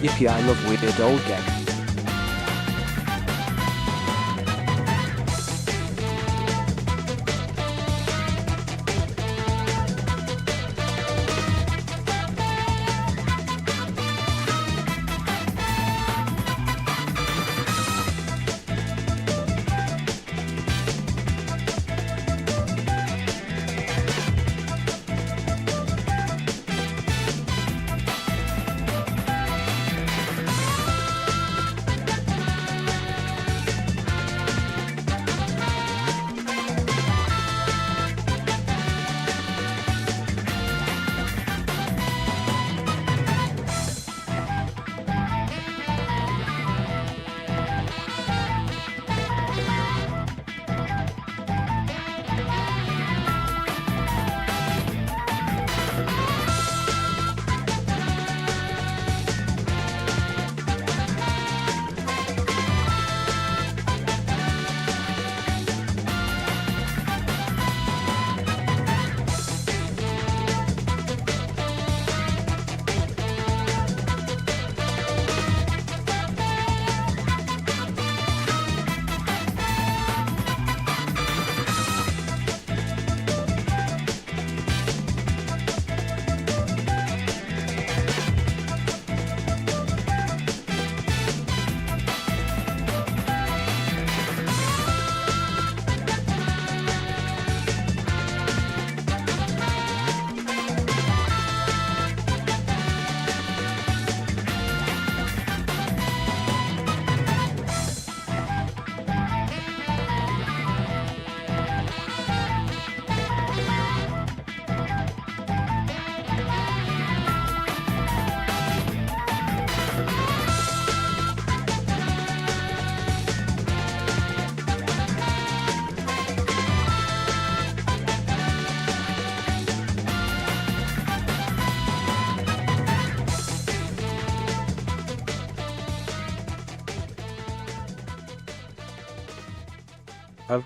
Yippee, I love weird old gag. Oh.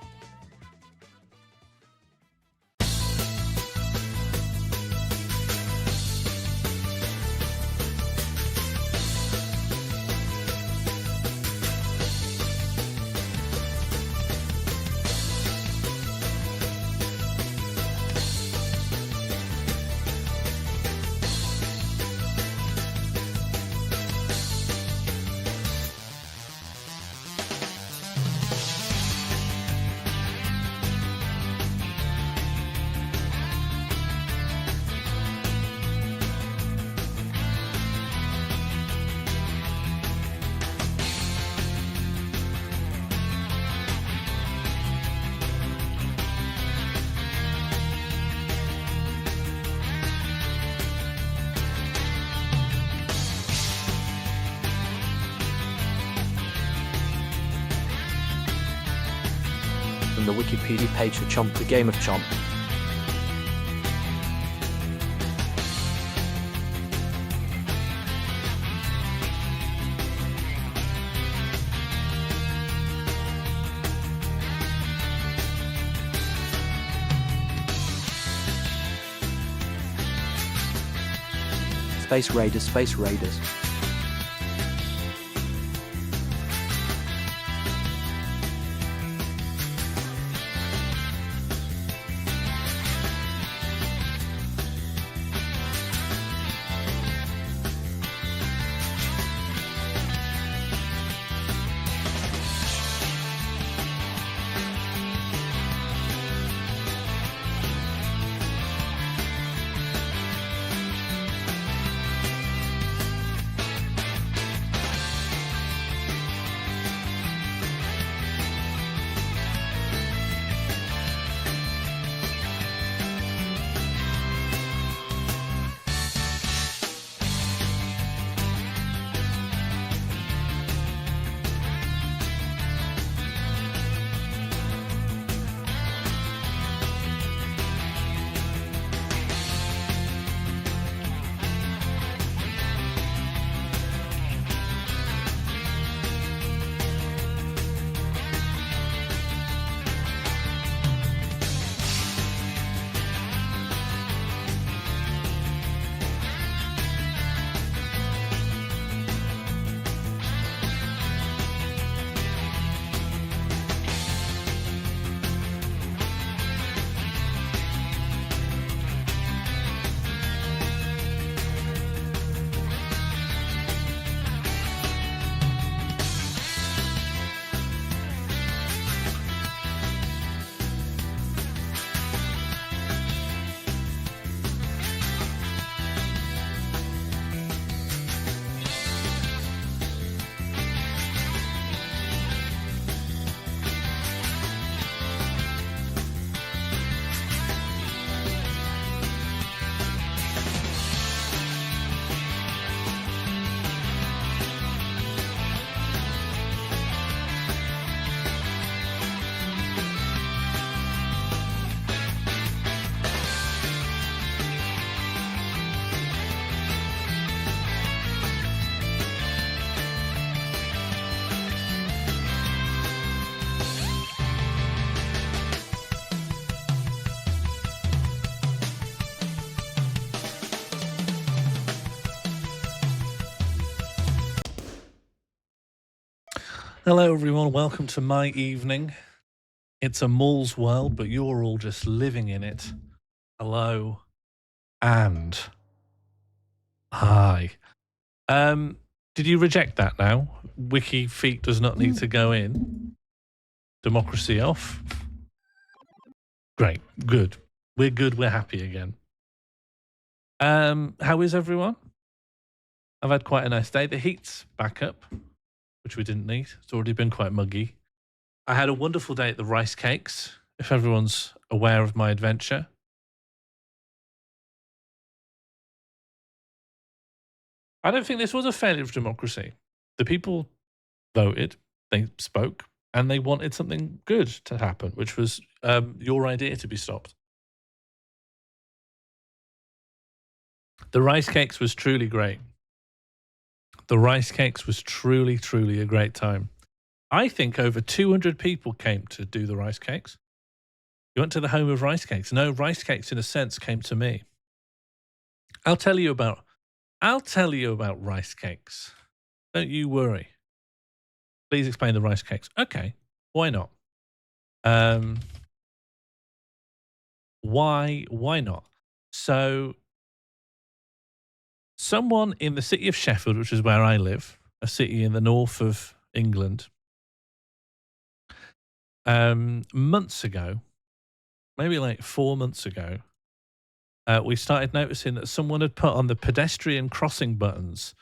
From the Wikipedia page for Chomp, the game of Chomp. Space Raiders, Space Raiders. Hello, everyone. Welcome to my evening. It's a mall's world, but you're all just living in it. Hello and hi. Did you reject that now? Wiki feet does not need to go in. Democracy off. Great. Good. We're good. We're happy again. How is everyone? I've had quite a nice day. The heat's back up, which we didn't need. It's already been quite muggy. I had a wonderful day at the rice cakes, if everyone's aware of my adventure. I don't think this was a failure of democracy. The people voted, they spoke, and they wanted something good to happen, which was your idea to be stopped. The rice cakes was truly great. The rice cakes was truly, truly a great time. I think over 200 people came to do the rice cakes. You went to the home of rice cakes. No, rice cakes in a sense came to me. I'll tell you about rice cakes. Don't you worry. Please explain the rice cakes. Okay, why not? Why not? So someone in the city of Sheffield, which is where I live, a city in the north of England, months ago, maybe like 4 months ago, we started noticing that someone had put on the pedestrian crossing buttons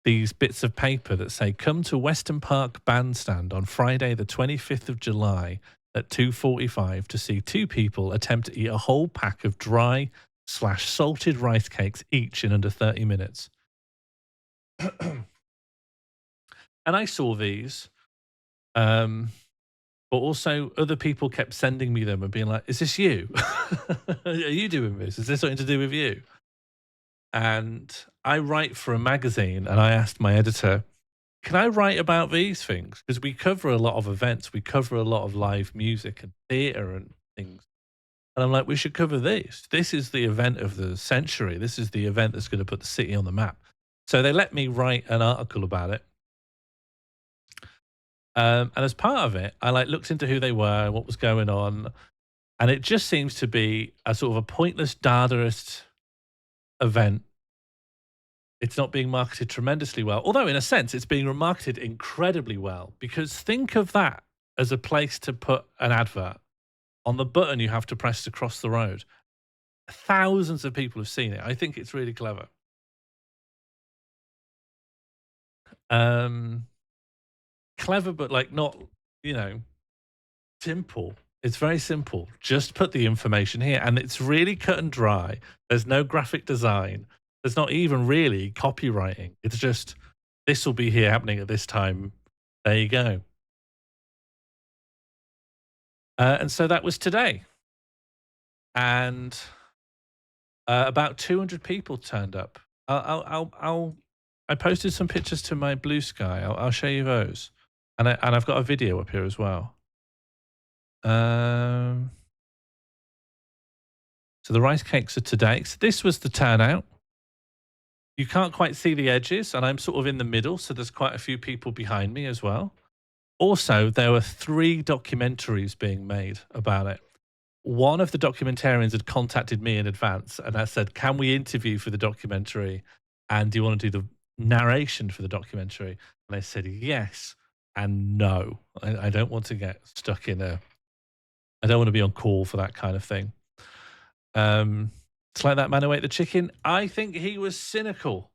these bits of paper that say, come to Weston Park Bandstand on Friday the 25th of July at 2:45 to see two people attempt to eat a whole pack of dry/salted rice cakes each in under 30 minutes. And I saw these, but also other people kept sending me them and being like, is this you? Are you doing this? Is this something to do with you? And I write for a magazine, and I asked my editor, can I write about these things? Because we cover a lot of events, we cover a lot of live music and theatre and things. And I'm like, we should cover this. This is the event of the century. This is the event that's going to put the city on the map. So they let me write an article about it. And as part of it, I looked into who they were and what was going on. And it just seems to be a sort of a pointless Dadaist event. It's not being marketed tremendously well, although in a sense it's being marketed incredibly well, because think of that as a place to put an advert. On the button you have to press to cross the road. Thousands of people have seen it. I think it's really clever. Clever, but not, simple. It's very simple. Just put the information here, and it's really cut and dry. There's no graphic design. There's not even really copywriting. It's just, this will be here happening at this time. There you go. And so that was today. And about 200 people turned up. I posted some pictures to my Blue Sky. I'll show you those. And I've got a video up here as well. So the rice cakes are today. So this was the turnout. You can't quite see the edges, and I'm sort of in the middle, so there's quite a few people behind me as well. Also, there were 3 documentaries being made about it. One of the documentarians had contacted me in advance, and I said, can we interview for the documentary? And do you want to do the narration for the documentary? And I said, yes and no. I don't want to get stuck in I don't want to be on call for that kind of thing. It's like that man who ate the chicken. I think he was cynical.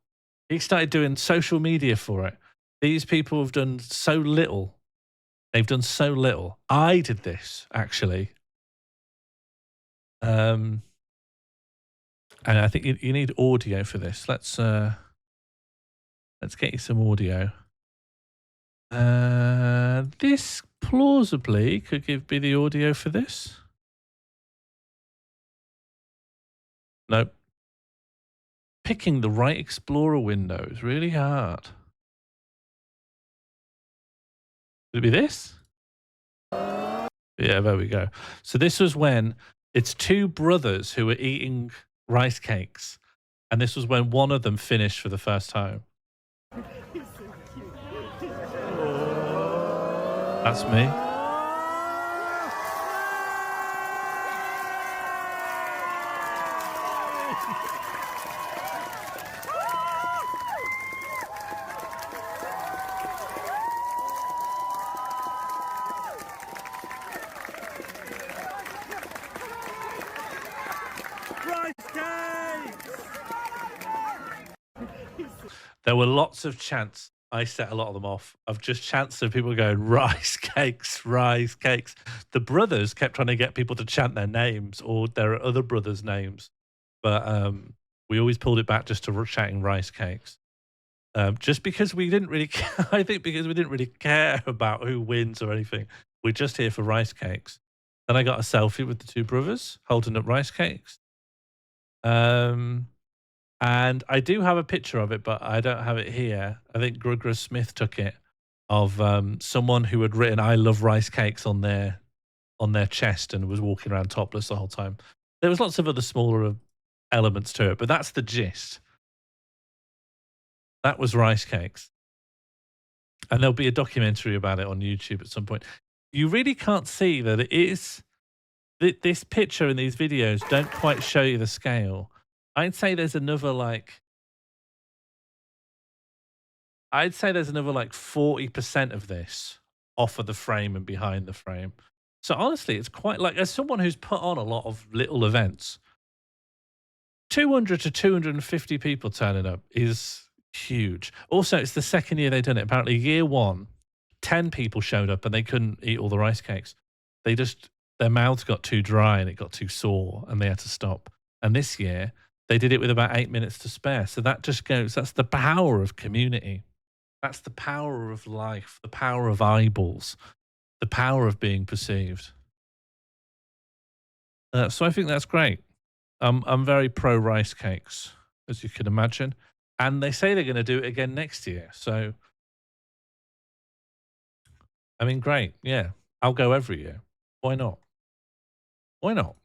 He started doing social media for it. These people have done so little. They've done so little. I did this, actually. And I think you need audio for this. Let's get you some audio. This plausibly could be the audio for this. Nope. Picking the right Explorer window is really hard. Would it be this? Yeah, there we go. So this was when it's 2 brothers who were eating rice cakes. And this was when one of them finished for the first time. That's me. There were lots of chants. I set a lot of them off of just chants of people going, rice cakes, rice cakes. The brothers kept trying to get people to chant their names or their other brothers' names. But we always pulled it back just to chatting rice cakes. Just because we didn't really care, I think because we didn't really care about who wins or anything. We're just here for rice cakes. Then I got a selfie with the two brothers holding up rice cakes. And I do have a picture of it, but I don't have it here. I think Grugger Smith took it of someone who had written "I love rice cakes" on their chest and was walking around topless the whole time. There was lots of other smaller elements to it, but that's the gist. That was rice cakes. And there'll be a documentary about it on YouTube at some point. You really can't see that it is this picture and these videos don't quite show you the scale. I'd say there's another like 40% of this off of the frame and behind the frame. So honestly, it's quite like, as someone who's put on a lot of little events, 200 to 250 people turning up is huge. Also, it's the second year they've done it. Apparently year one, 10 people showed up and they couldn't eat all the rice cakes. Their mouths got too dry and it got too sore and they had to stop. And this year, they did it with about 8 minutes to spare. So that just goes, that's the power of community. That's the power of life, the power of eyeballs, the power of being perceived. So I think that's great. I'm very pro rice cakes, as you can imagine. And they say they're going to do it again next year. So, I mean, great. Yeah, I'll go every year. Why not? Why not?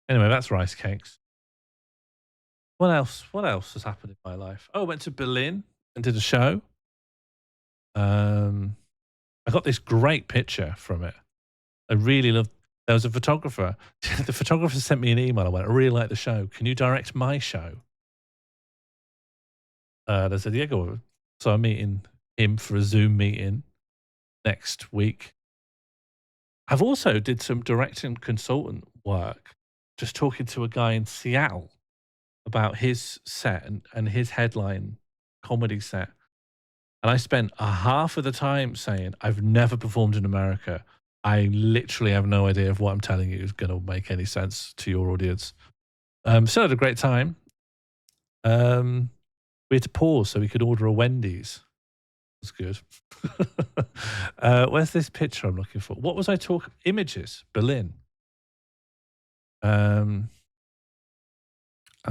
Anyway, that's rice cakes. What else? What else has happened in my life? Oh, I went to Berlin and did a show. I got this great picture from it. I really loved. There was a photographer. The photographer sent me an email. I went, I really like the show. Can you direct my show? They said, yeah, go on. So I'm meeting him for a Zoom meeting next week. I've also did some directing consultant work, just talking to a guy in Seattle about his set and his headline comedy set. And I spent a half of the time saying, I've never performed in America. I literally have no idea if what I'm telling you is going to make any sense to your audience. So I had a great time. We had to pause so we could order a Wendy's. It was good. Where's this picture I'm looking for? What was I talking? Images, Berlin. I'll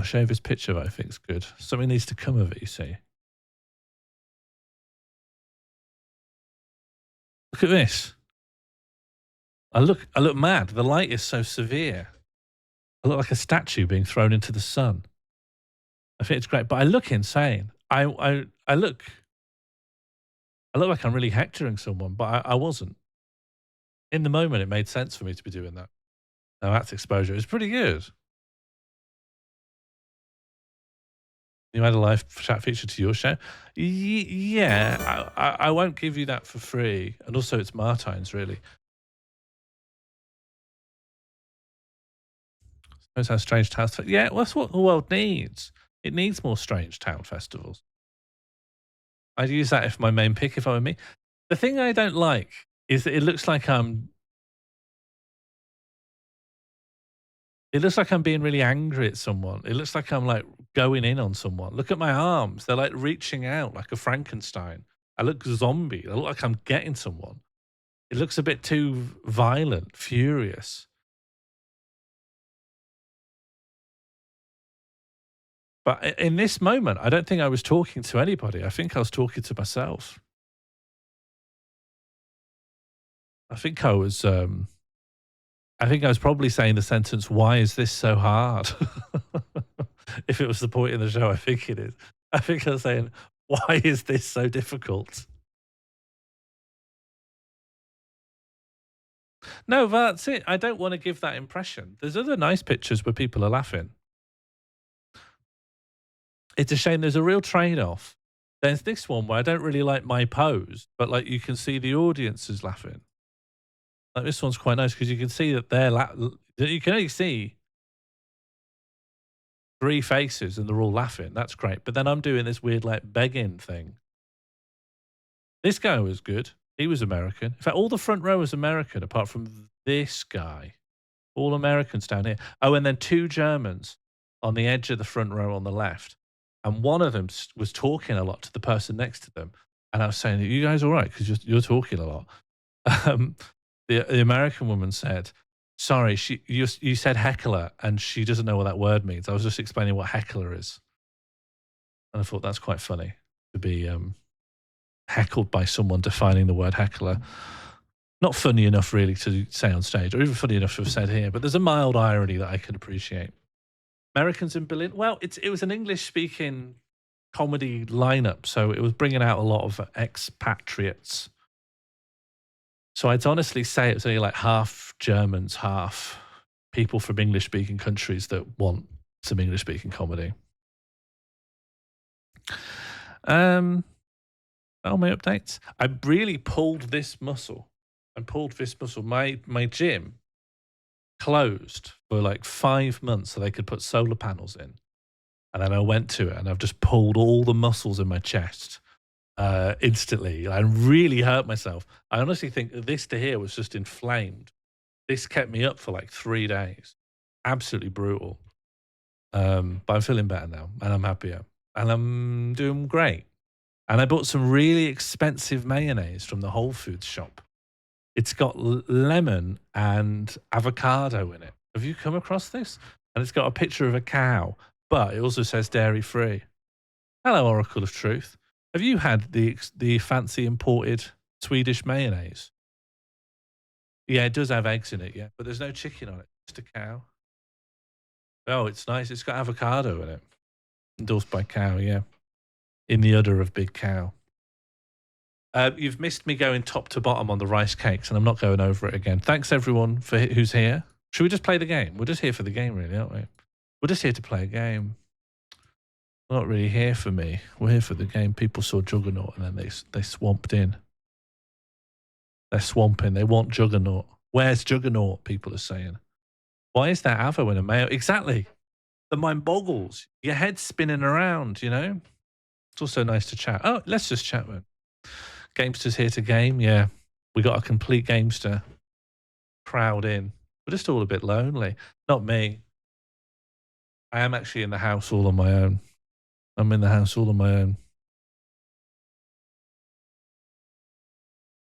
show you this picture that I think is good. Something needs to come of it, you see. Look at this. I look mad. The light is so severe. I look like a statue being thrown into the sun. I think it's great, but I look insane. I look like I'm really hectoring someone, but I wasn't. In the moment, it made sense for me to be doing that. Now that's exposure. It's pretty good. You had a live chat feature to your show? Yeah, I won't give you that for free. And also it's Martine's, really. Knows how strange towns. Yeah, well, that's what the world needs. It needs more strange town festivals. I'd use that if my main pick if I were me. The thing I don't like is that it looks like I'm being really angry at someone. It looks like I'm like going in on someone. Look at my arms. They're like reaching out like a Frankenstein. I look zombie. I look like I'm getting someone. It looks a bit too violent, furious. But in this moment, I don't think I was talking to anybody. I think I was talking to myself. I think I was probably saying the sentence, "Why is this so hard?" If it was the point in the show, I think it is. I think I was saying, "Why is this so difficult?" No, that's it. I don't want to give that impression. There's other nice pictures where people are laughing. It's a shame there's a real trade-off. There's this one where I don't really like my pose, but like you can see the audience is laughing. Like this one's quite nice because you can see that you can only see 3 faces and they're all laughing. That's great. But then I'm doing this weird like begging thing. This guy was good. He was American. In fact, all the front row was American apart from this guy. All Americans down here. Oh, and then 2 Germans on the edge of the front row on the left. And one of them was talking a lot to the person next to them. And I was saying, "Are you guys all right? Because you're talking a lot." Um, the American woman said, "Sorry, you said heckler, and she doesn't know what that word means. I was just explaining what heckler is." And I thought that's quite funny to be heckled by someone defining the word heckler. Not funny enough really to say on stage, or even funny enough to have said here, but there's a mild irony that I can appreciate. Americans in Berlin, well, it was an English-speaking comedy lineup, so it was bringing out a lot of expatriates. So I'd honestly say it's only like half Germans, half people from English-speaking countries that want some English-speaking comedy. Oh, my updates. I really pulled this muscle. My gym closed for like 5 months so they could put solar panels in. And then I went to it and I've just pulled all the muscles in my chest instantly. I really hurt myself. I honestly think that this to here was just inflamed. This kept me up for like 3 days. Absolutely brutal. But I'm feeling better now and I'm happier and I'm doing great. And I bought some really expensive mayonnaise from the Whole Foods shop. It's got lemon and avocado in it. Have you come across this? And it's got a picture of a cow, but it also says dairy free. Hello, Oracle of Truth. Have you had the fancy imported Swedish mayonnaise? Yeah, it does have eggs in it, yeah, but there's no chicken on it. Just a cow. Oh, it's nice. It's got avocado in it. Endorsed by cow, yeah. In the udder of big cow. You've missed me going top to bottom on the rice cakes, and I'm not going over it again. Thanks, everyone, for who's here. Should we just play the game? We're just here for the game, really, aren't we? We're just here to play a game. We're not really here for me. We're here for the game. People saw Juggernaut, and then they swamped in. They're swamping. They want Juggernaut. Where's Juggernaut, people are saying. Why is there Avo in a mail? Exactly. The mind boggles. Your head's spinning around, you know? It's also nice to chat. Oh, let's just chat, man. Gamesters here to game. Yeah, we got a complete Gamester crowd in. We're just all a bit lonely. Not me. I am actually in the house all on my own. I'm in the house all on my own.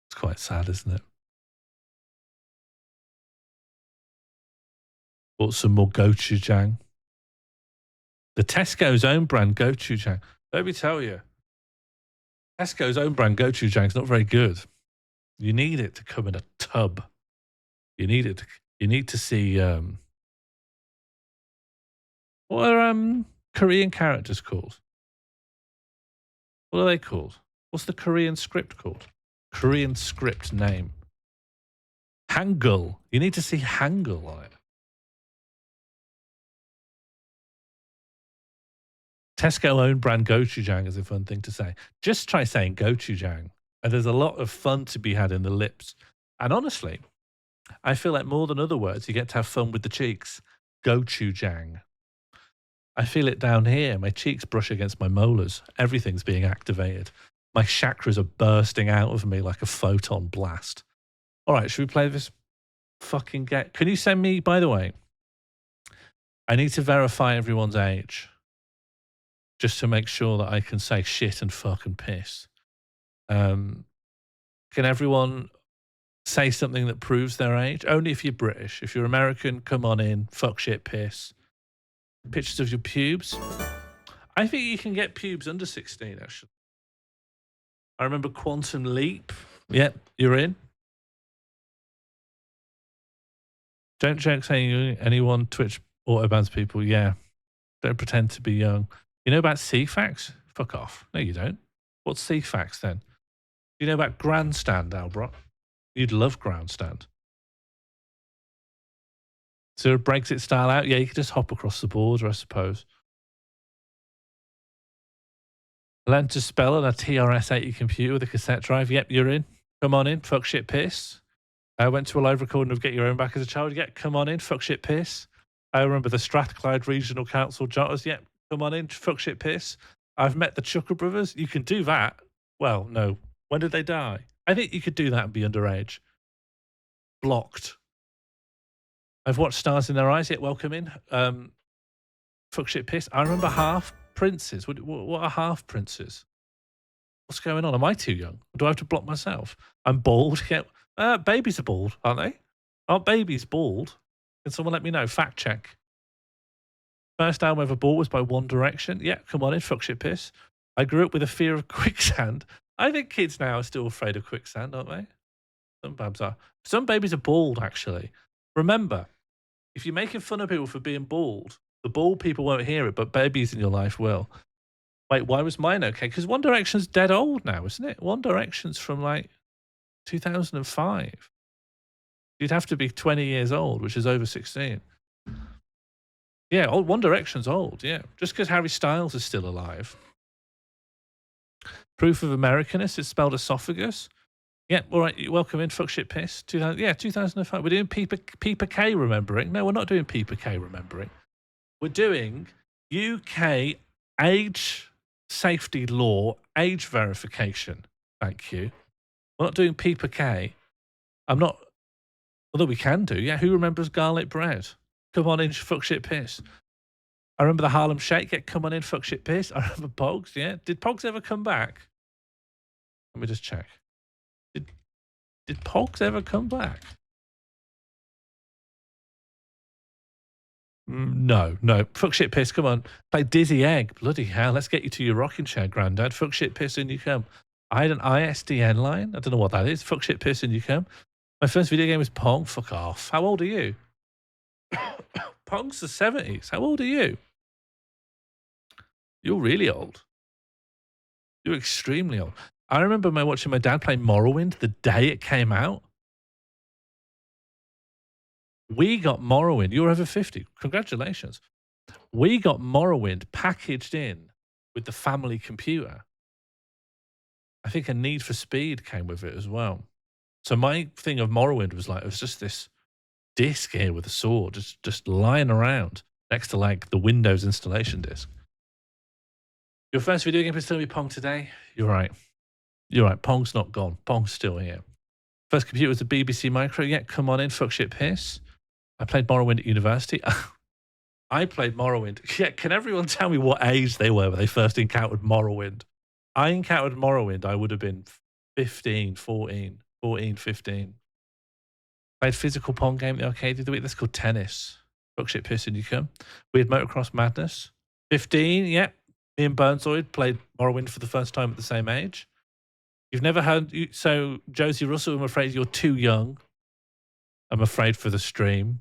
It's quite sad, isn't it? Bought some more gochujang. The Tesco's own brand gochujang. Let me tell you, Tesco's own brand gochujang is not very good. You need it to come in a tub. You need it. You need to see what are Korean characters called? What are they called? What's the Korean script called? Korean script name. Hangul. You need to see Hangul on it. Tesco own brand gochujang is a fun thing to say. Just try saying gochujang, and there's a lot of fun to be had in the lips. And honestly, I feel like more than other words, you get to have fun with the cheeks. Gochujang. I feel it down here. My cheeks brush against my molars. Everything's being activated. My chakras are bursting out of me like a photon blast. All right, should we play this fucking game? Can you send me, by the way, I need to verify everyone's age just to make sure that I can say shit and fuck and piss. Can everyone say something that proves their age? Only if you're British. If you're American, come on in, fuck, shit, piss. Pictures of your pubes. I think you can get pubes under 16, actually. I remember Quantum Leap. Yep, you're in. Don't joke saying anyone Twitch autobans people. Yeah. Don't pretend to be young. You know about CFAX? Fuck off. No, you don't. What's CFAX then? You know about Grandstand, Albrock? You'd love Grandstand. So Brexit style out? Yeah, you could just hop across the border, I suppose. Learn to spell on a TRS-80 computer with a cassette drive. Yep, you're in. Come on in. Fuck, shit, piss. I went to a live recording of Get Your Own Back as a child. Yep, come on in. Fuck, shit, piss. I remember the Strathclyde Regional Council Jotters. Yep, come on in. Fuck, shit, piss. I've met the Chucker brothers. You can do that. Well, no. When did they die? I think you could do that and be underage. Blocked. I've watched Stars in Their Eyes. Yet, welcome in. Fuck, shit, piss. I remember half princes. What are half princes? What's going on? Am I too young? Do I have to block myself? I'm bald. Yeah. Babies are bald, aren't they? Aren't babies bald? Can someone let me know? Fact check. First album I ever bought was by One Direction. Yeah, come on in. Fuck, shit, piss. I grew up with a fear of quicksand. I think kids now are still afraid of quicksand, aren't they? Some babs are. Some babies are bald, actually. Remember, if you're making fun of people for being bald, the bald people won't hear it, but babies in your life will. Wait, why was mine okay? Because One Direction's dead old now, isn't it? One Direction's from like 2005. You'd have to be 20 years old, which is over 16. Yeah, One Direction's old, yeah. Just because Harry Styles is still alive. Proof of Americanness, it's spelled esophagus. Yeah, all right, welcome in, fuck, shit, piss. 2005. We're doing Peeper K remembering. No, we're not doing Peeper K remembering. We're doing UK age safety law, age verification. Thank you. We're not doing Peeper K. I'm not, although we can do. Yeah, who remembers garlic bread? Come on in, fuck, shit, piss. I remember the Harlem Shake. Yeah, come on in, fuck, shit, piss. I remember Pogs. Yeah, did Pogs ever come back? Let me just check. Did Pogs ever come back? No. Fuck, shit, piss, come on. Play Dizzy Egg. Bloody hell, let's get you to your rocking chair, Grandad. Fuck, shit, piss, and you come. I had an ISDN line. I don't know what that is. Fuck, shit, piss, and you come. My first video game was Pong. Fuck off. How old are you? Pong's the 70s. How old are you? You're really old. You're extremely old. I remember watching my dad play Morrowind the day it came out. We got Morrowind. You're over 50. Congratulations. We got Morrowind packaged in with the family computer. I think a Need for Speed came with it as well. So my thing of Morrowind was like, it was just this disc here with a sword just lying around next to like the Windows installation disc. Your first video game is still be Pong today? You're right. You're right. Pong's not gone. Pong's still here. First computer was a BBC Micro. Yeah, come on in. Fuck, shit, piss. I played Morrowind at university. I played Morrowind. Yeah, can everyone tell me what age they were when they first encountered Morrowind? I encountered Morrowind. I would have been 15, 14, 15. Played physical Pong game at the arcade the other week. That's called tennis. Fuck, shit, piss, and you come. We had Motocross Madness. 15, yeah. Me and Burnsoid played Morrowind for the first time at the same age. You've never heard... So, Josie Russell, I'm afraid you're too young. I'm afraid for the stream.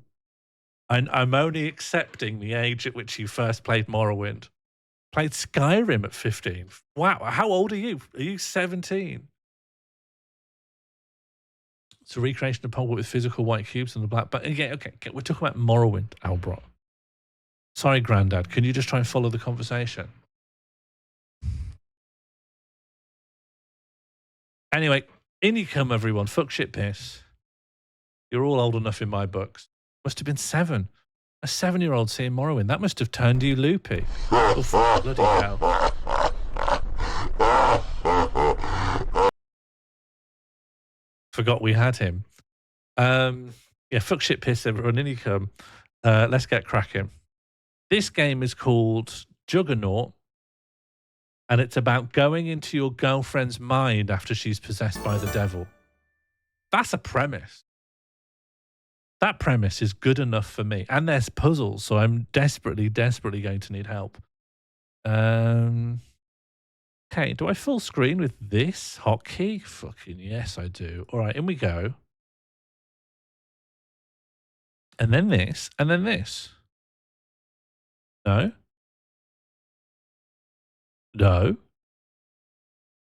I'm only accepting the age at which you first played Morrowind. Played Skyrim at 15. Wow, how old are you? Are you 17? It's a recreation of Pong with physical white cubes and the black... But again, okay, we're talking about Morrowind, Albro. Sorry, Grandad. Can you just try and follow the conversation? Anyway, in you come, everyone. Fuck, shit, piss. You're all old enough in my books. Must have been 7. A 7-year-old seeing Morrowind. That must have turned you loopy. Oh, bloody hell. Forgot we had him. Yeah, fuck, shit, piss, everyone. In you come. Let's get cracking. This game is called Juggernaut. And it's about going into your girlfriend's mind after she's possessed by the devil. That's a premise. That premise is good enough for me. And there's puzzles, so I'm desperately going to need help. Okay, do I full screen with this hotkey? Fucking yes, I do. All right, in we go. And then this, and then this. No? No?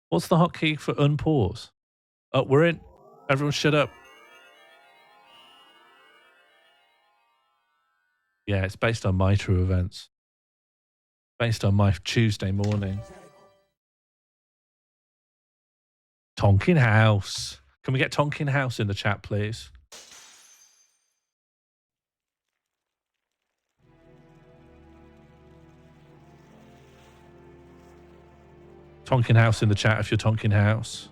What's the hotkey for unpause? Oh, we're in. Everyone shut up. Yeah, it's based on my true events. Based on my Tuesday morning. Tonkin House. Can we get Tonkin House in the chat, please? Tonkin House in the chat if you're Tonkin House.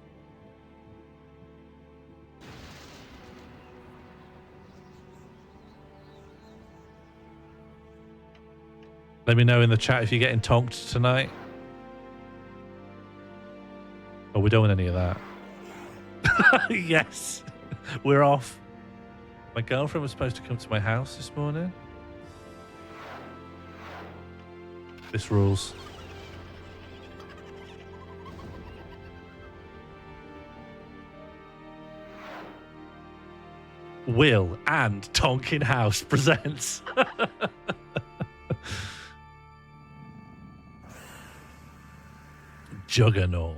Let me know in the chat if you're getting tonked tonight. Oh, we don't want any of that. Yes, we're off. My girlfriend was supposed to come to my house this morning. This rules. Will and Tonkin House presents. Juggernaut.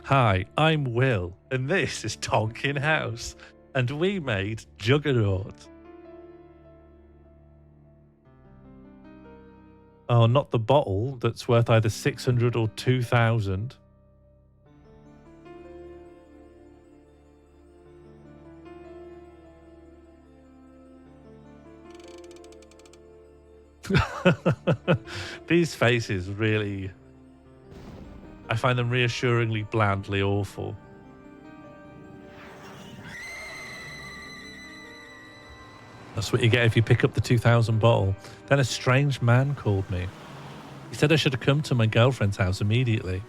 Hi, I'm Will, and this is Tonkin House, and we made Juggernaut. Oh, not the bottle that's worth either 600 or 2,000. These faces really, I find them reassuringly blandly awful. That's what you get if you pick up the 2,000 bottle. Then a strange man called me. He said I should have come to my girlfriend's house immediately.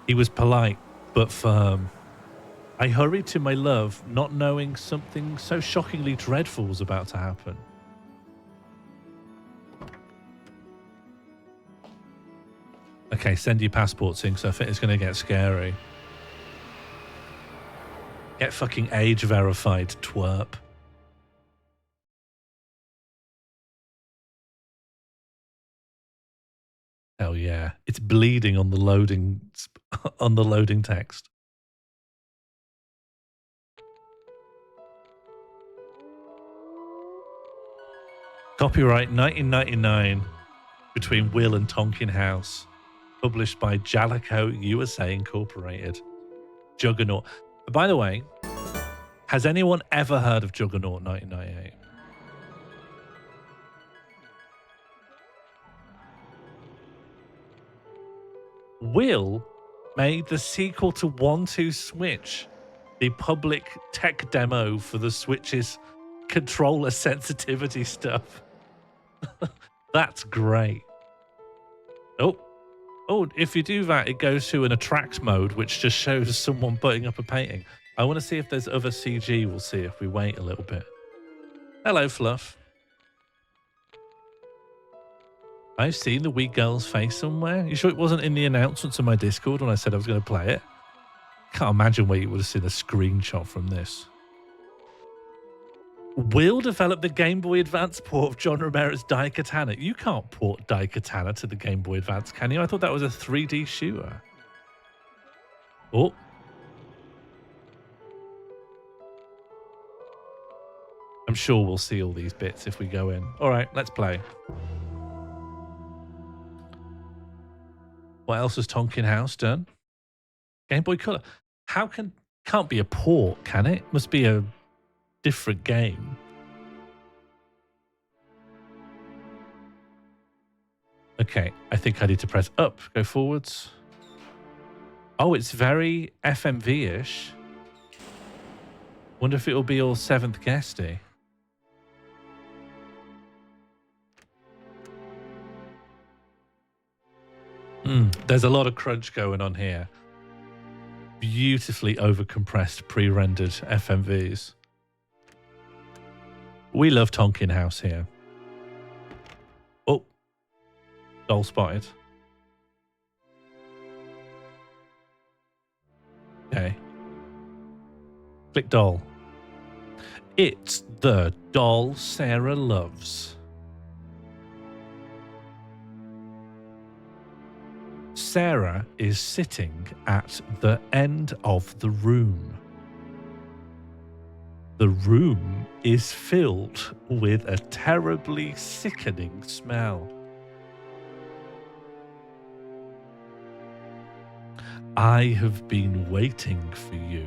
He was polite, but firm. I hurried to my love, not knowing something so shockingly dreadful was about to happen. Okay, send your passport, Sing, so I think it's going to get scary. Get fucking age verified, twerp. Hell yeah. It's bleeding on the loading text. Copyright 1999 between Will and Tonkin House. Published by Jalico USA Incorporated. Juggernaut. By the way, has anyone ever heard of Juggernaut 1998? Will made the sequel to 1-2 Switch, the public tech demo for the Switch's controller sensitivity stuff. That's great. Oh, if you do that, it goes to an attract mode, which just shows someone putting up a painting. I want to see if there's other CG. We'll see if we wait a little bit. Hello, Fluff. I've seen the wee girl's face somewhere. You sure it wasn't in the announcements of my Discord when I said I was going to play it? Can't imagine where you would have seen a screenshot from this. Will develop the Game Boy Advance port of John Romero's Daikatana. You can't port Daikatana to the Game Boy Advance, can you? I thought that was a 3D shooter. Oh. I'm sure we'll see all these bits if we go in. All right, let's play. What else has Tonkin House done? Game Boy Color. Can't be a port, can it? Must be a different game. Okay, I think I need to press up, go forwards. Oh, it's very FMV-ish. Wonder if it'll be all Seventh Guesty. There's a lot of crunch going on here. Beautifully overcompressed, pre-rendered FMVs. We love Tonkin House here. Oh, doll spotted. Okay. Click doll. It's the doll Sarah loves. Sarah is sitting at the end of the room. The room is filled with a terribly sickening smell. I have been waiting for you.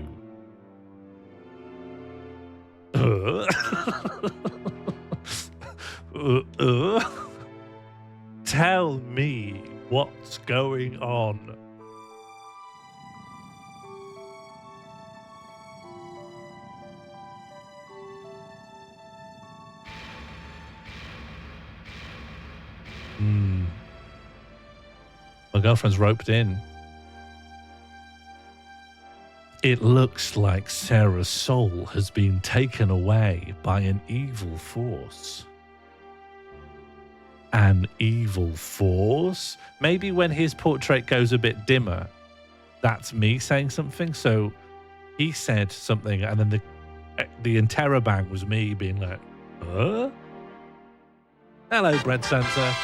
Tell me what's going on. My girlfriend's roped in. It looks like Sarah's soul has been taken away by an evil force. An evil force? Maybe when his portrait goes a bit dimmer, that's me saying something. So he said something, and then the interrobang was me being like, huh? Hello, Bread Santa.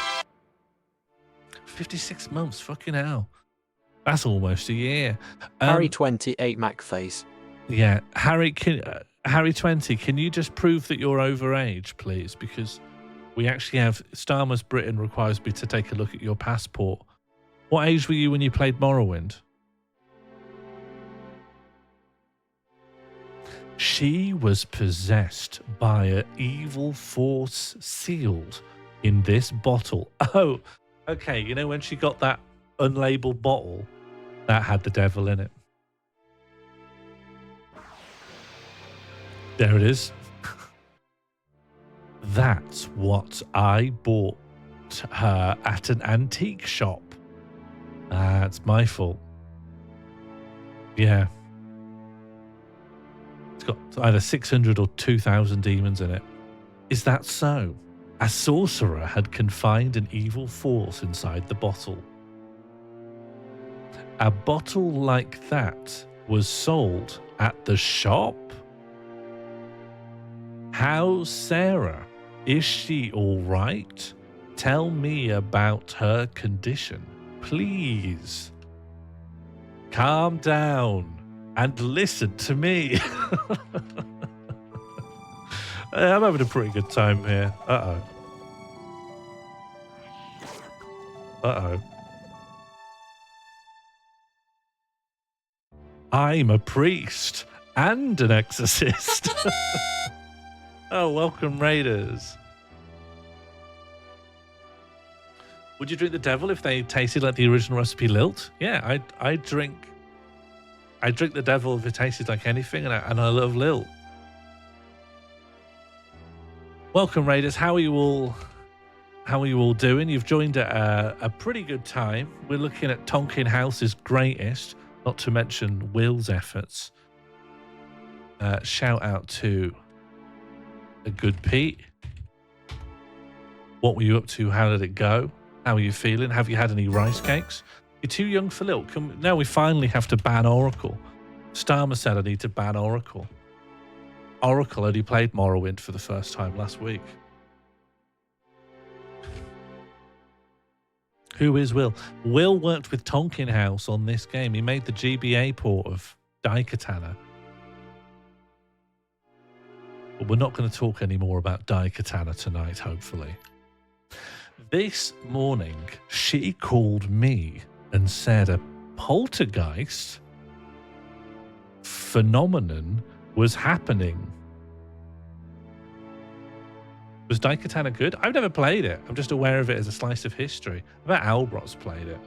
56 months, fucking hell. That's almost a year. Harry 28 Macface. Yeah, Harry 20, can you just prove that you're overage, please? Because we actually have Starmus Britain requires me to take a look at your passport. What age were you when you played Morrowind? She was possessed by an evil force sealed in this bottle. Oh, okay. You know when she got that unlabeled bottle that had the devil in it? There it is. That's what I bought her at an antique shop. That's my fault. Yeah. It's got either 600 or 2,000 demons in it. Is that so? A sorcerer had confined an evil force inside the bottle. A bottle like that was sold at the shop? How's Sarah? Is she all right? Tell me about her condition, please. Calm down and listen to me. I'm having a pretty good time here. Uh-oh. Uh-oh. I'm a priest and an exorcist. Oh, welcome, Raiders. Would you drink the devil if they tasted like the original recipe lilt? Yeah, I drink the devil if it tasted like anything, and I love lilt. Welcome, Raiders. How are you all doing? You've joined at a pretty good time. We're looking at Tonkin House's greatest, not to mention Will's efforts. Shout out to a good Pete. What were you up to? How did it go? How are you feeling? Have you had any rice cakes? You're too young for Lil. Now we finally have to ban Oracle. Starmer said I need to ban Oracle. Oracle only played Morrowind for the first time last week. Who is Will? Will worked with Tonkin House on this game. He made the GBA port of Daikatana. But we're not going to talk any more about Daikatana tonight, hopefully. This morning, she called me and said a poltergeist phenomenon was happening. Was Daikatana good? I've never played it. I'm just aware of it as a slice of history. I bet Albrot's played it.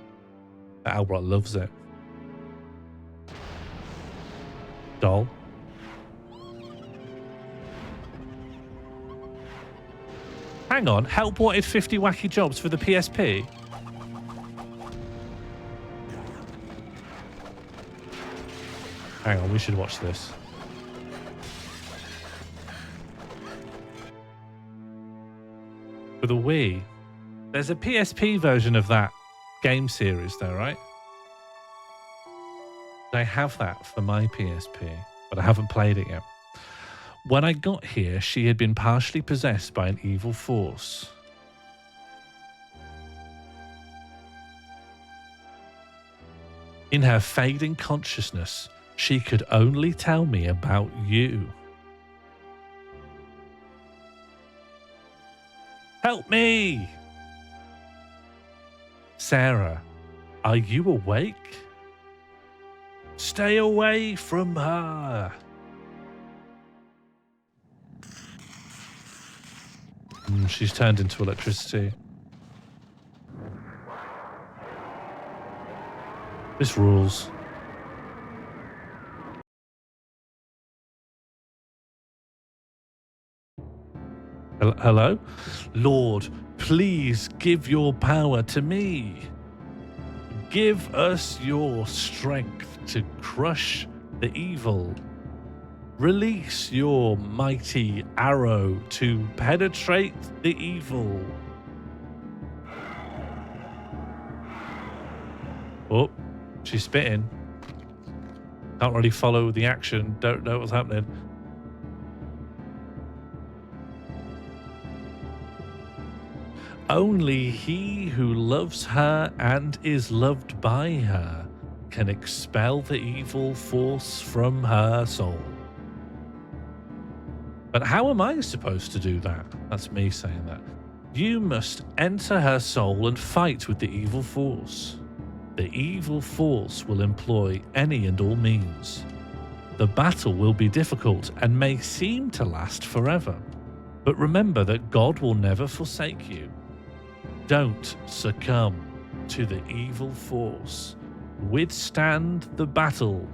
Albrot loves it. Doll. Hang on, Help wanted 50 wacky jobs for the PSP? Hang on, we should watch this. For the Wii, there's a PSP version of that game series though, right? I have that for my PSP, but I haven't played it yet. When I got here, she had been partially possessed by an evil force. In her fading consciousness, she could only tell me about you. Help me! Sarah, are you awake? Stay away from her. She's turned into electricity. This rules. Hello? Lord, please give your power to me. Give us your strength to crush the evil. Release your mighty arrow to penetrate the evil. Oh, she's spitting. Can't really follow the action. Don't know what's happening. Only he who loves her and is loved by her can expel the evil force from her soul. But how am I supposed to do that? That's me saying that. You must enter her soul and fight with the evil force. The evil force will employ any and all means. The battle will be difficult and may seem to last forever. But remember that God will never forsake you. Don't succumb to the evil force. Withstand the battle.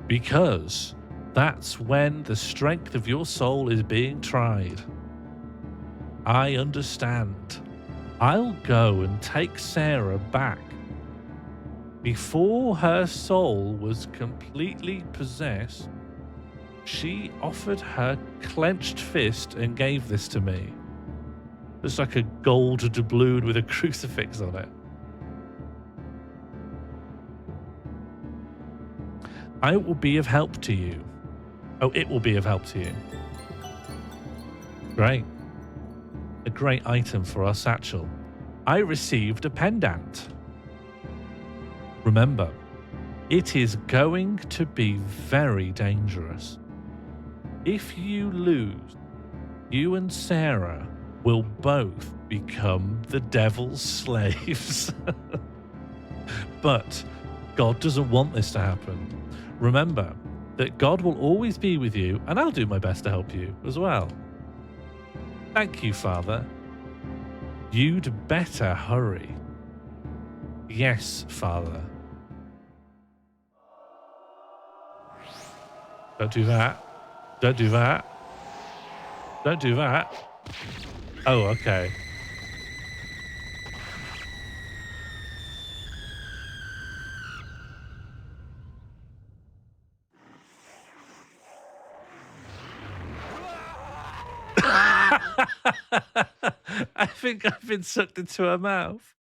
Because that's when the strength of your soul is being tried. I understand. I'll go and take Sarah back. Before her soul was completely possessed, she offered her clenched fist and gave this to me. It's like a gold doubloon with a crucifix on it. I will be of help to you. Oh, it will be of help to you. Great. A great item for our satchel. I received a pendant. Remember, it is going to be very dangerous. If you lose, you and Sarah will both become the devil's slaves. But God doesn't want this to happen. Remember that God will always be with you, and I'll do my best to help you as well. Thank you, Father. You'd better hurry. Yes, Father. Don't do that. Don't do that. Don't do that. Oh, okay. I think I've been sucked into her mouth.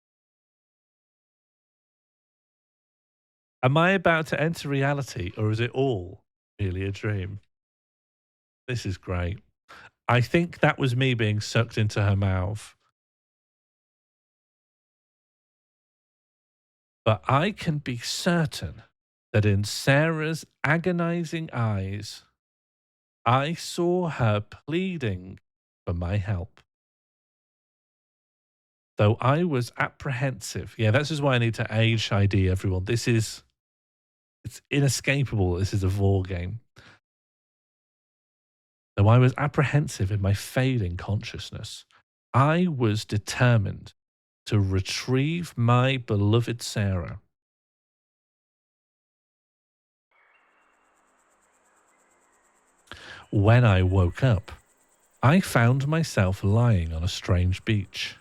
Am I about to enter reality, or is it all merely a dream? This is great. I think that was me being sucked into her mouth. But I can be certain that in Sarah's agonizing eyes, I saw her pleading for my help. Though I was apprehensive. Yeah, that's just why I need to age ID everyone. It's inescapable. This is a Vor game. Though I was apprehensive in my fading consciousness, I was determined to retrieve my beloved Sarah. When I woke up, I found myself lying on a strange beach.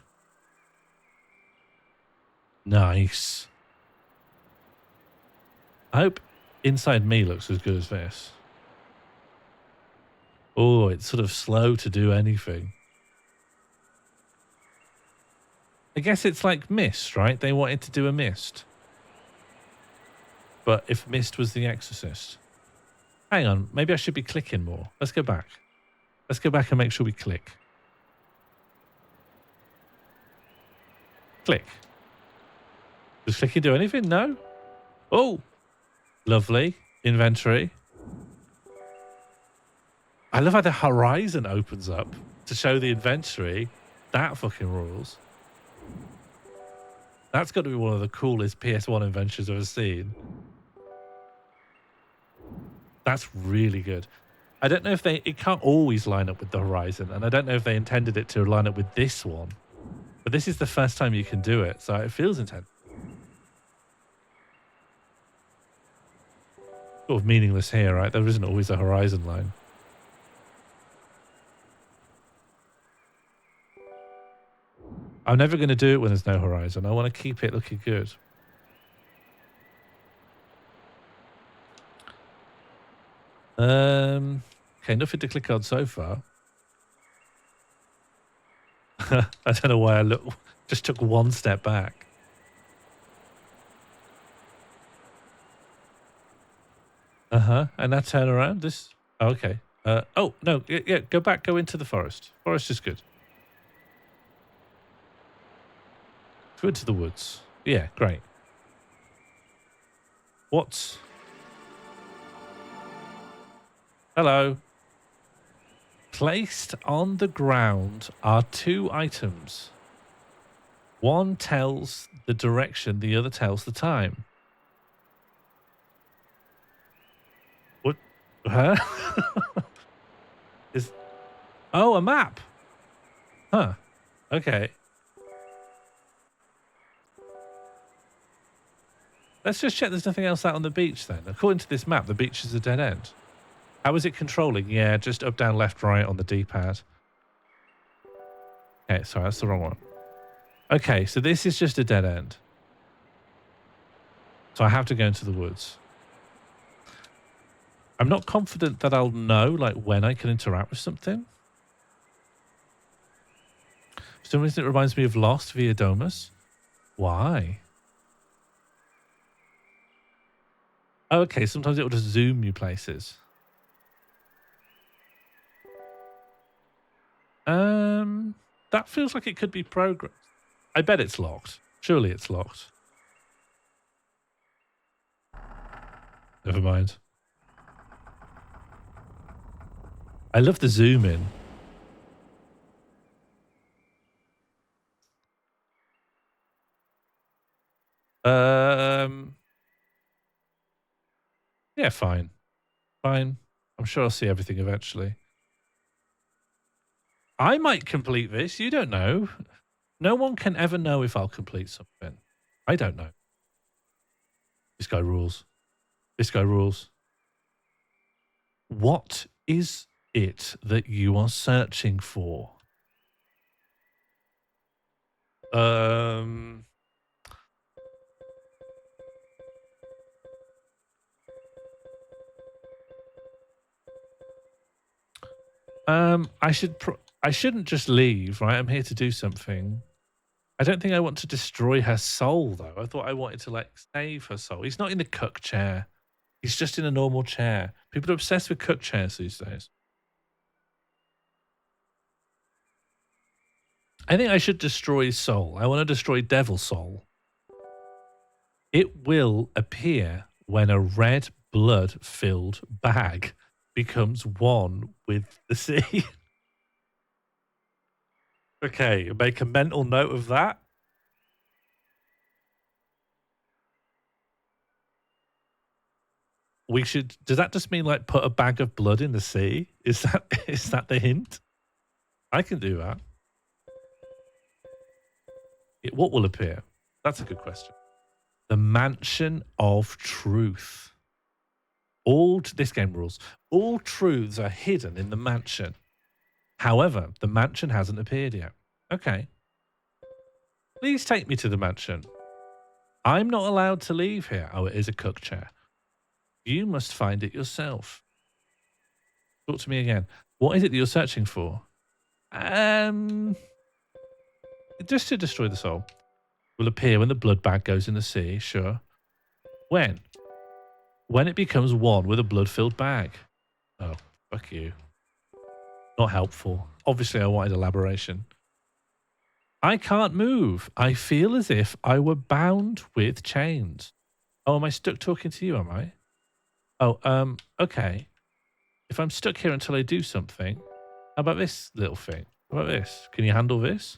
Nice. I hope inside me looks as good as this. Oh, it's sort of slow to do anything. I guess it's like Mist, right? They wanted to do a Mist. But if Mist was The Exorcist. Hang on, maybe I should be clicking more. Let's go back. Let's go back and make sure we click. Click. Does clicking do anything? No? Oh, lovely. Inventory. I love how the horizon opens up to show the inventory. That fucking rules. That's got to be one of the coolest PS1 inventions I've ever seen. That's really good. I don't know if it can't always line up with the Horizon, and I don't know if they intended it to line up with this one, but this is the first time you can do it, so it feels intense. Sort of meaningless here, right? There isn't always a Horizon line. I'm never going to do it when there's no Horizon. I want to keep it looking good. Okay, nothing to click on so far. I don't know why I just took one step back. And now turn around. This. Oh, okay. Oh no. Yeah. Go back. Go into the forest. Forest is good. Go into the woods. Yeah. Great. What's? Hello. Placed on the ground are two items. One tells the direction, the other tells the time. What? Huh? Oh, a map. Huh. Okay. Let's just check there's nothing else out on the beach then. According to this map, the beach is a dead end. How is it controlling? Yeah, just up, down, left, right on the D-pad. Okay, sorry, that's the wrong one. Okay, so this is just a dead end. So I have to go into the woods. I'm not confident that I'll know like when I can interact with something. For some reason it reminds me of Lost via Domus. Why? Oh, okay, sometimes it will just zoom you places. That feels like it could be programmed. I bet it's locked. Surely it's locked. Never mind. I love the zoom in. Yeah, fine. Fine. I'm sure I'll see everything eventually. I might complete this. You don't know. No one can ever know if I'll complete something. I don't know. This guy rules. This guy rules. What is it that you are searching for? I shouldn't just leave, right? I'm here to do something. I don't think I want to destroy her soul, though. I thought I wanted to, like, save her soul. He's not in the cook chair. He's just in a normal chair. People are obsessed with cook chairs these days. I think I should destroy soul. I want to destroy devil soul. It will appear when a red blood-filled bag becomes one with the sea. Okay, make a mental note of that. We should. Does that just mean like put a bag of blood in the sea? Is that the hint? I can do that. What will appear? That's a good question. The Mansion of Truth. This game rules. All truths are hidden in the mansion. However, the mansion hasn't appeared yet. Okay. Please take me to the mansion. I'm not allowed to leave here. Oh, it is a cook chair. You must find it yourself. Talk to me again. What is it that you're searching for? Just to destroy the soul. Will appear when the blood bag goes in the sea, sure. When? When it becomes one with a blood-filled bag. Oh, fuck you. Not helpful. Obviously, I wanted elaboration. I can't move. I feel as if I were bound with chains. Oh, am I stuck talking to you, am I? Oh, okay. If I'm stuck here until I do something, how about this little thing? What about this? Can you handle this?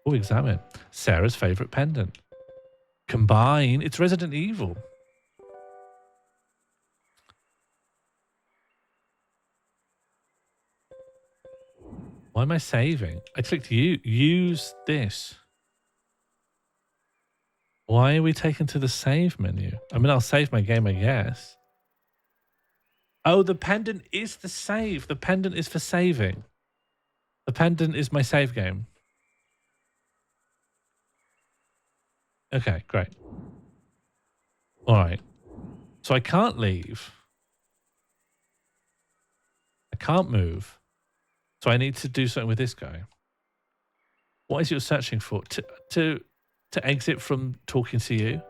Oh, examine. Sarah's favourite pendant. Combine. It's Resident Evil. Why am I saving? I clicked use this. Why are we taken to the save menu? I mean, I'll save my game, I guess. Oh, the pendant is the save. The pendant is for saving. The pendant is my save game. Okay, great. All right. So I can't leave. I can't move. So I need to do something with this guy. What is it you're searching for? To exit from talking to you?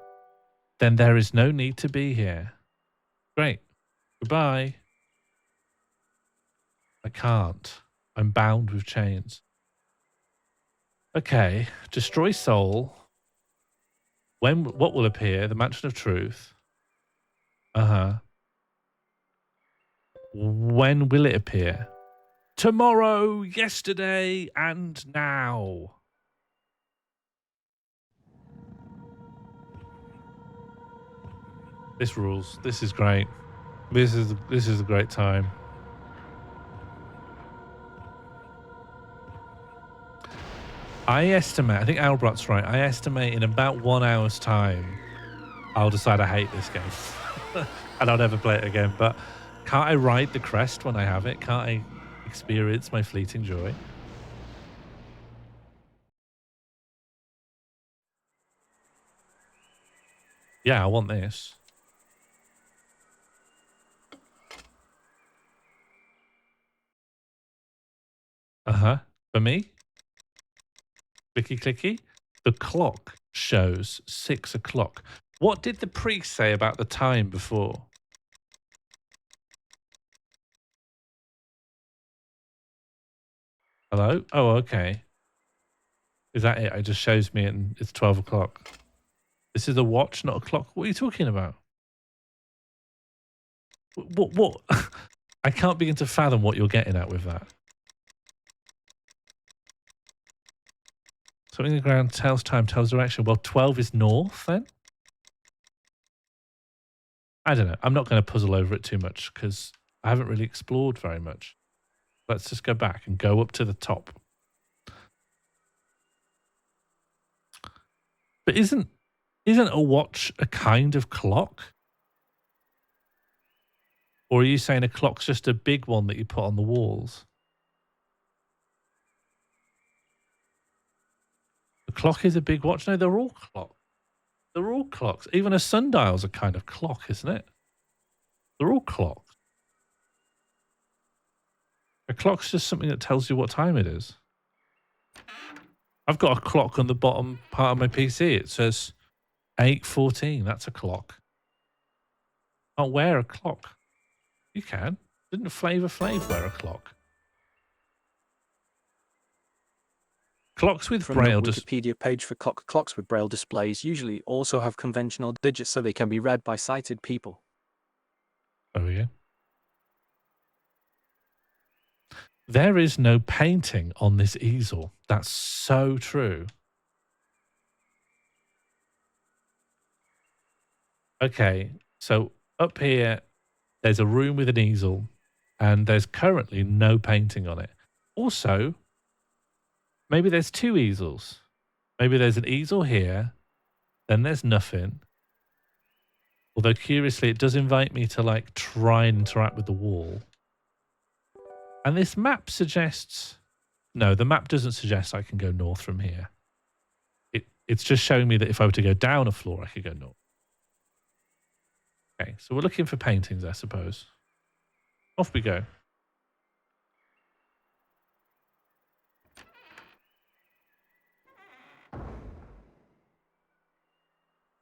Then there is no need to be here. Great. Goodbye. I can't. I'm bound with chains. Okay. Destroy soul. What will appear? The Mansion of Truth. Uh-huh. When will it appear? Tomorrow, yesterday, and now. This rules. This is great. This is a great time. I estimate, I think Albrot's right. I estimate in about 1 hour's time, I'll decide I hate this game. And I'll never play it again. But can't I ride the crest when I have it? Can't I experience my fleeting joy? Yeah, I want this. Uh-huh. For me? Clicky clicky. The clock shows 6 o'clock. What did the priest say about the time before? Hello? Oh, okay. Is that it? It just shows me and it's 12 o'clock. This is a watch, not a clock. What are you talking about? What? I can't begin to fathom what you're getting at with that. Something in the ground tells time, tells direction. Well, 12 is north then? I don't know. I'm not going to puzzle over it too much because I haven't really explored very much. Let's just go back and go up to the top. But isn't a watch a kind of clock? Or are you saying a clock's just a big one that you put on the walls? The clock is a big watch? No, they're all clocks. They're all clocks. Even a sundial's a kind of clock, isn't it? They're all clocks. A clock's just something that tells you what time it is. I've got a clock on the bottom part of my PC. It says 8:14. That's a clock. I can't wear a clock. You can. Didn't Flavor Flav wear a clock? Clocks with From braille. the Wikipedia page for clocks with braille displays usually also have conventional digits so they can be read by sighted people. Oh, yeah. There is no painting on this easel. That's so true. Okay, so up here, there's a room with an easel, and there's currently no painting on it. Also, maybe there's 2 easels. Maybe there's an easel here, then there's nothing. Although, curiously, it does invite me to, like, try and interact with the wall. And this map suggests... No, the map doesn't suggest I can go north from here. It's just showing me that if I were to go down a floor, I could go north. Okay, so we're looking for paintings, I suppose. Off we go.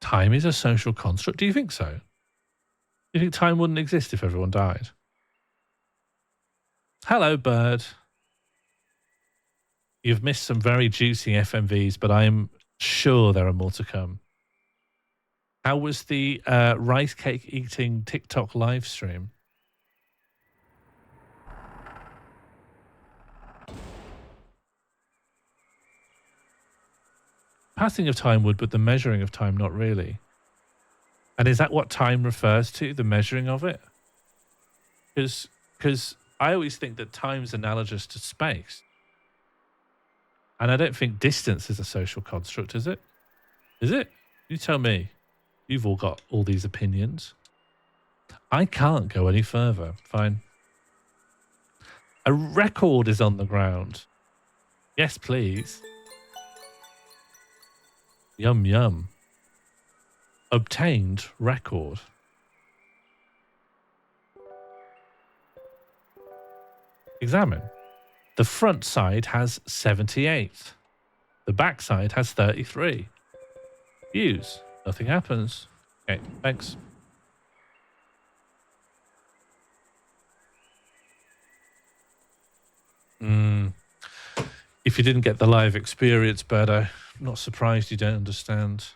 Time is a social construct. Do you think so? Do you think time wouldn't exist if everyone died? Hello, bird. You've missed some very juicy FMVs, but I'm sure there are more to come. How was the rice cake eating TikTok live stream? passing of time would, but the measuring of time not really. And is that what time refers to, the measuring of it? Because I always think that time's analogous to space. And I don't think distance is a social construct, is it? Is it? You tell me. You've all got all these opinions. I can't go any further. Fine. A record is on the ground. Yes, please. Yum, yum. Obtained record. Examine. The front side has 78. The back side has 33. Use. Nothing happens. Okay, thanks. If you didn't get the live experience, but I'm not surprised you don't understand.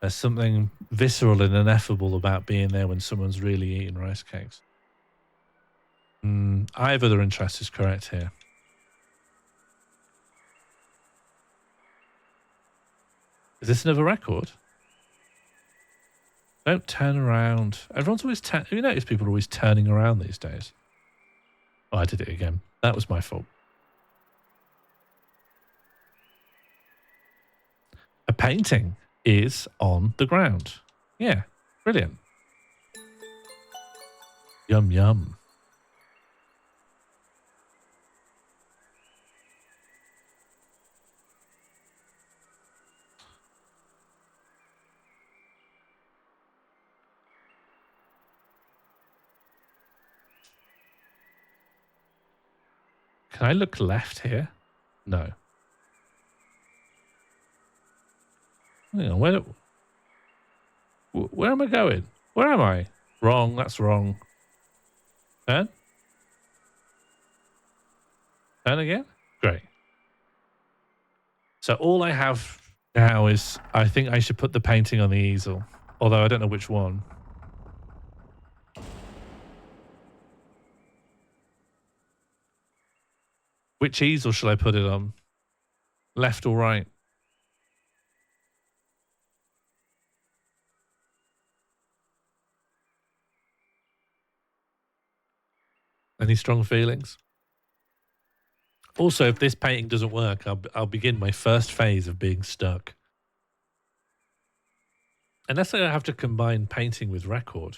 There's something visceral and ineffable about being there when someone's really eating rice cakes. Either interest is correct here. Is this another record? Don't turn around. Everyone's always you notice people are always turning around these days. Oh, I did it again. That was my fault. A painting is on the ground. Yeah, brilliant. Yum, yum. Can I look left here? No. Hang on, where am I going? Where am I? Wrong, that's wrong. Turn? Turn again? Great. So all I have now is, I think I should put the painting on the easel. Although I don't know which one. Which easel shall I put it on? Left or right? Any strong feelings? Also, if this painting doesn't work, I'll begin my first phase of being stuck. Unless I have to combine painting with record.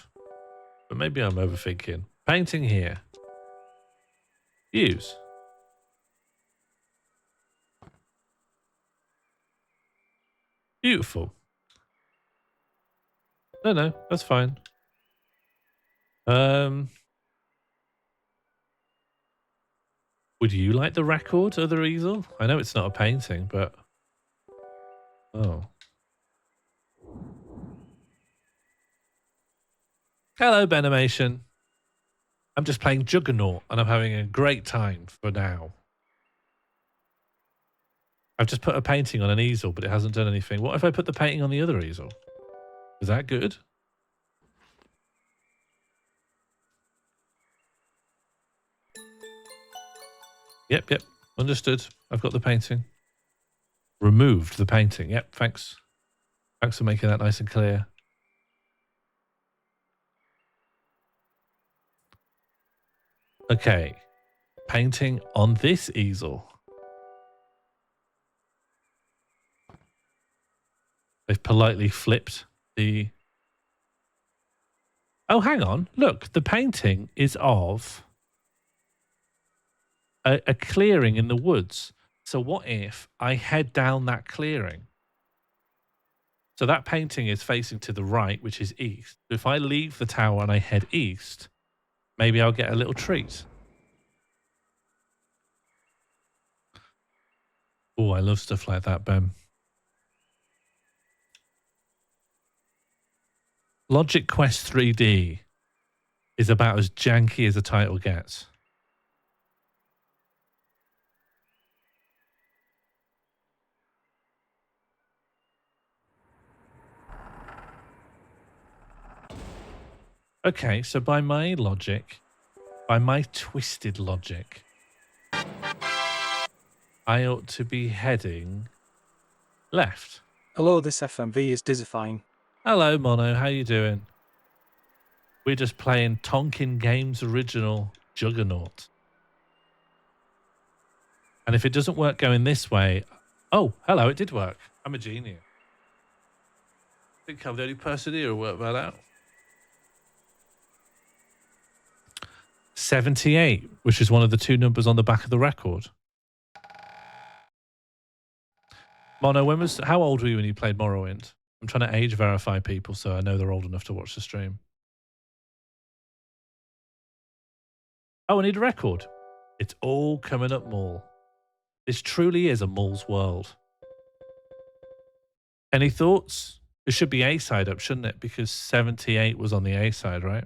But maybe I'm overthinking. Painting here. Use. Beautiful. No, that's fine. Would you like the record or the easel? I know it's not a painting, but... Oh. Hello, Benimation. I'm just playing Juggernaut, and I'm having a great time for now. I've just put a painting on an easel, but it hasn't done anything. What if I put the painting on the other easel? Is that good? Yep. Understood. I've got the painting. Removed the painting. Yep, thanks. Thanks for making that nice and clear. Okay. Painting on this easel. They've politely flipped the... Oh, hang on. Look, the painting is of a clearing in the woods. So what if I head down that clearing? So that painting is facing to the right, which is east. If I leave the tower and I head east, maybe I'll get a little treat. Oh, I love stuff like that, Ben. Logic Quest 3D is about as janky as a title gets. Okay, so by my logic, by my twisted logic, I ought to be heading Left. Hello, this FMV is Dizifying. Hello, Mono. How you doing? We're just playing Tonkin Games original Juggernaut. And if it doesn't work going this way... Oh, hello, it did work. I'm a genius. I think I'm the only person here who worked that out. 78, which is one of the two numbers on the back of the record. Mono, how old were you when you played Morrowind? I'm trying to age verify people so I know they're old enough to watch the stream. Oh, I need a record. It's all coming up, Maul. This truly is a Maul's world. Any thoughts? It should be A-side up, shouldn't it? Because 78 was on the A-side, right?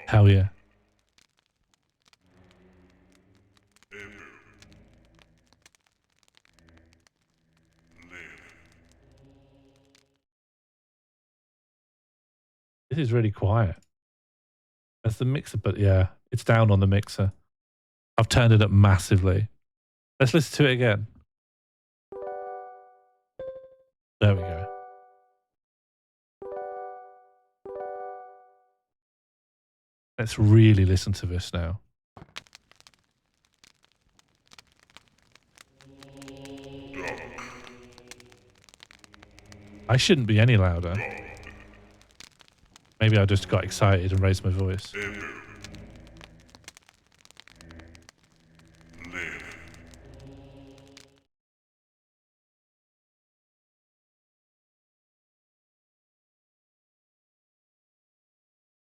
Hell yeah. This is really quiet. That's the mixer, but yeah, it's down on the mixer. I've turned it up massively. Let's listen to it again. There we go. Let's really listen to this now. I shouldn't be any louder. Maybe I just got excited and raised my voice.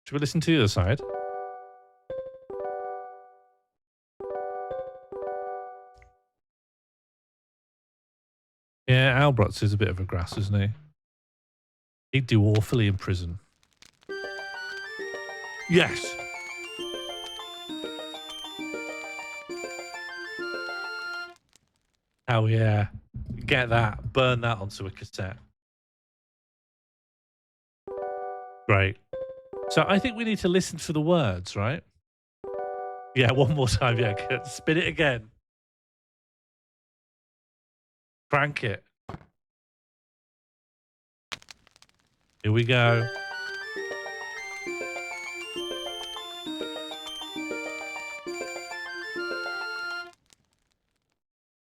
Should we listen to the other side? Yeah, Albrots is a bit of a grass, isn't he? He'd do awfully in prison. Yes! Oh yeah. Get that. Burn that onto a cassette. Great. So I think we need to listen for the words, right? Yeah, one more time. Yeah, spin it again. Crank it. Here we go.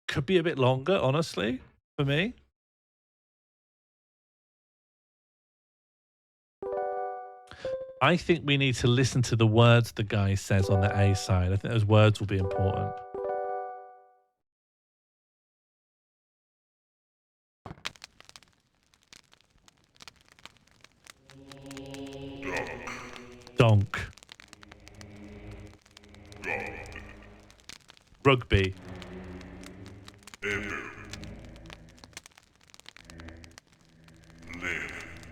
Could be a bit longer, honestly, for me. I think we need to listen to the words the guy says on the A side. I think those words will be important. Donk. Rugby.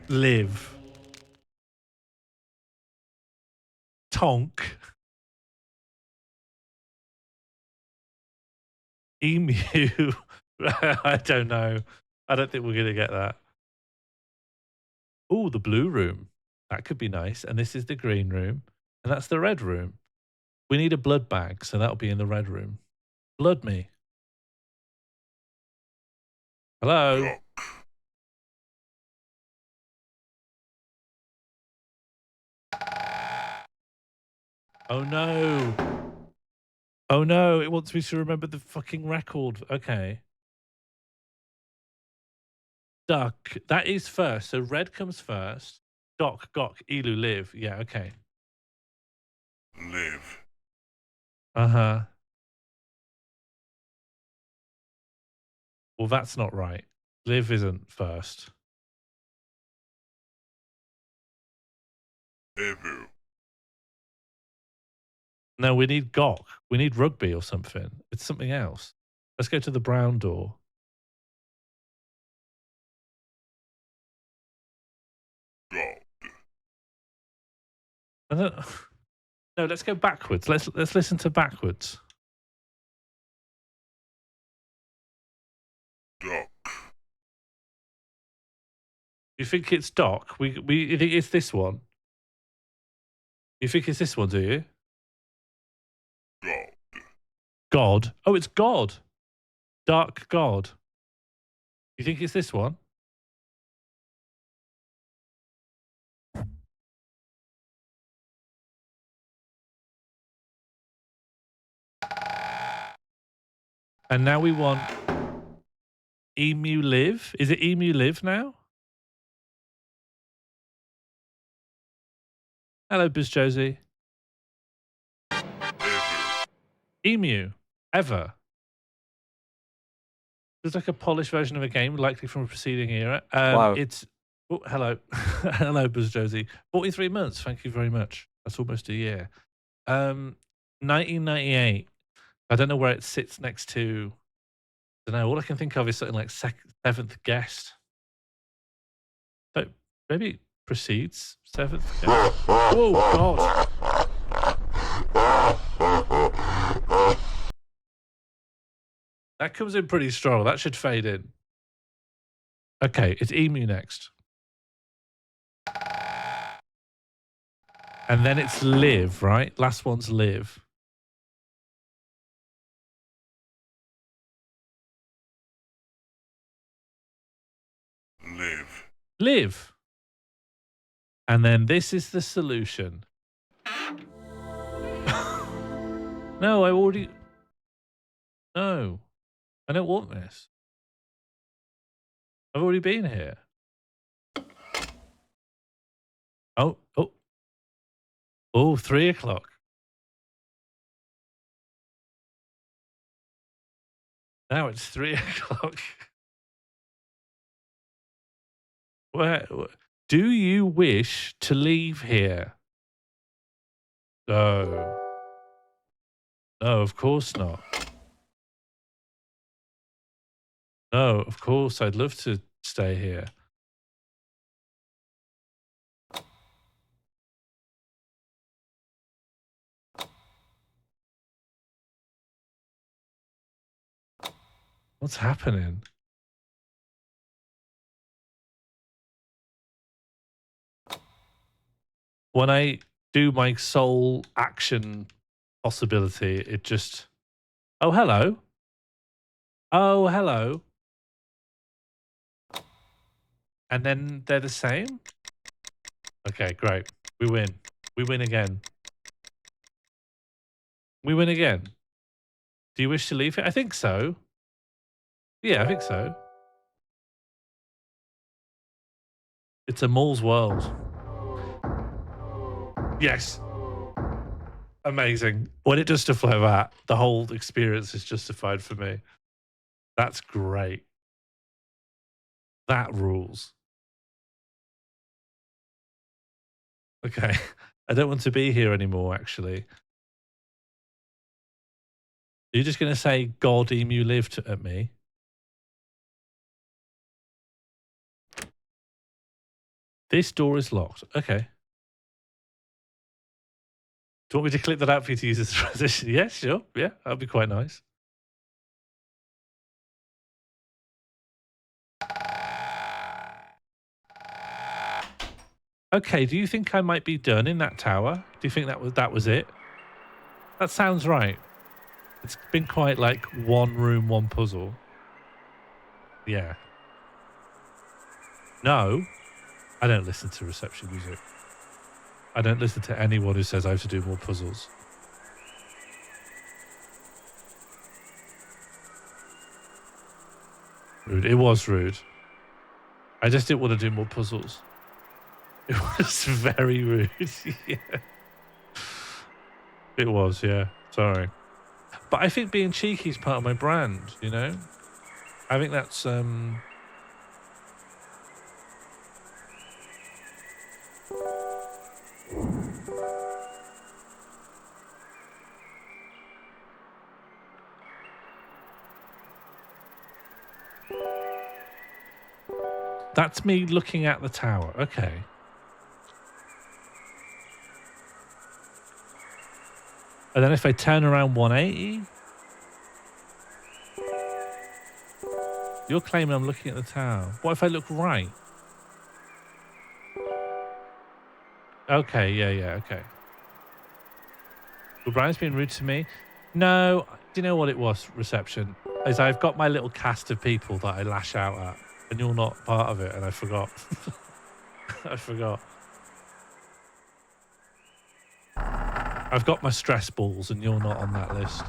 Live. Tonk. Emu. I don't know. I don't think we're going to get that. Oh, the blue room. That could be nice. And this is the green room. And that's the red room. We need a blood bag, so that'll be in the red room. Blood me. Hello? Oh no. Oh no, it wants me to remember the fucking record. Okay. Duck. That is first. So red comes first. Gok, Elu, live. Yeah, okay. Live. Uh-huh. Well, that's not right. Live isn't first. Ebu. No, we need Gok. We need rugby or something. It's something else. Let's go to the brown door. God. I don't... No, let's go backwards. Let's listen to backwards. Duck. You think it's Doc? You think it's this one? You think it's this one, do you? God. Oh, it's God. Dark God. You think it's this one? And now we want Emu Live. Is it Emu Live now? Hello, Biz Josie. Emu. Ever. It's like a polished version of a game, likely from a preceding era. Wow. It's hello, hello, Buzz Josie. 43 months. Thank you very much. That's almost a year. 1998. I don't know where it sits next to. I don't know. All I can think of is something like Seventh Guest. So maybe it precedes Seventh Guest. Oh God. That comes in pretty strong. That should fade in. Okay, it's Emu next. And then it's Live, right? Last one's Live. Live. And then this is the solution. No, I already... No. I don't want this. I've already been here. Oh. 3 o'clock. Now it's 3 o'clock. Where do you wish to leave here? No. No, of course not. No, of course I'd love to stay here. What's happening? When I do my soul action possibility, it just... Oh, hello. Oh, hello. And then they're the same? Okay, great. We win. We win again. We win again. Do you wish to leave it? I think so. Yeah, I think so. It's a mall's world. Yes. Amazing. When it does stuff like that, the whole experience is justified for me. That's great. That rules. Okay. I don't want to be here anymore, actually. You're just going to say, God, Emu lived at me? This door is locked. Okay. Do you want me to clip that out for you to use as a transition? Yeah, sure. Yeah, that'd be quite nice. Okay, do you think I might be done in that tower? Do you think that was it? That sounds right. It's been quite like one room, one puzzle. Yeah. No, I don't listen to reception music. I don't listen to anyone who says I have to do more puzzles. Rude. It was rude. I just didn't want to do more puzzles. It was very rude. Yeah. It was, yeah. Sorry. But I think being cheeky is part of my brand, you know? I think that's that's me looking at the tower. Okay. And then if I turn around 180, you're claiming I'm looking at the tower. What if I look right? Okay, yeah, okay. Well, Brian's been rude to me. No, do you know what it was, reception? Is I've got my little cast of people that I lash out at, and you're not part of it, and I forgot. I forgot. I've got my stress balls, and you're not on that list.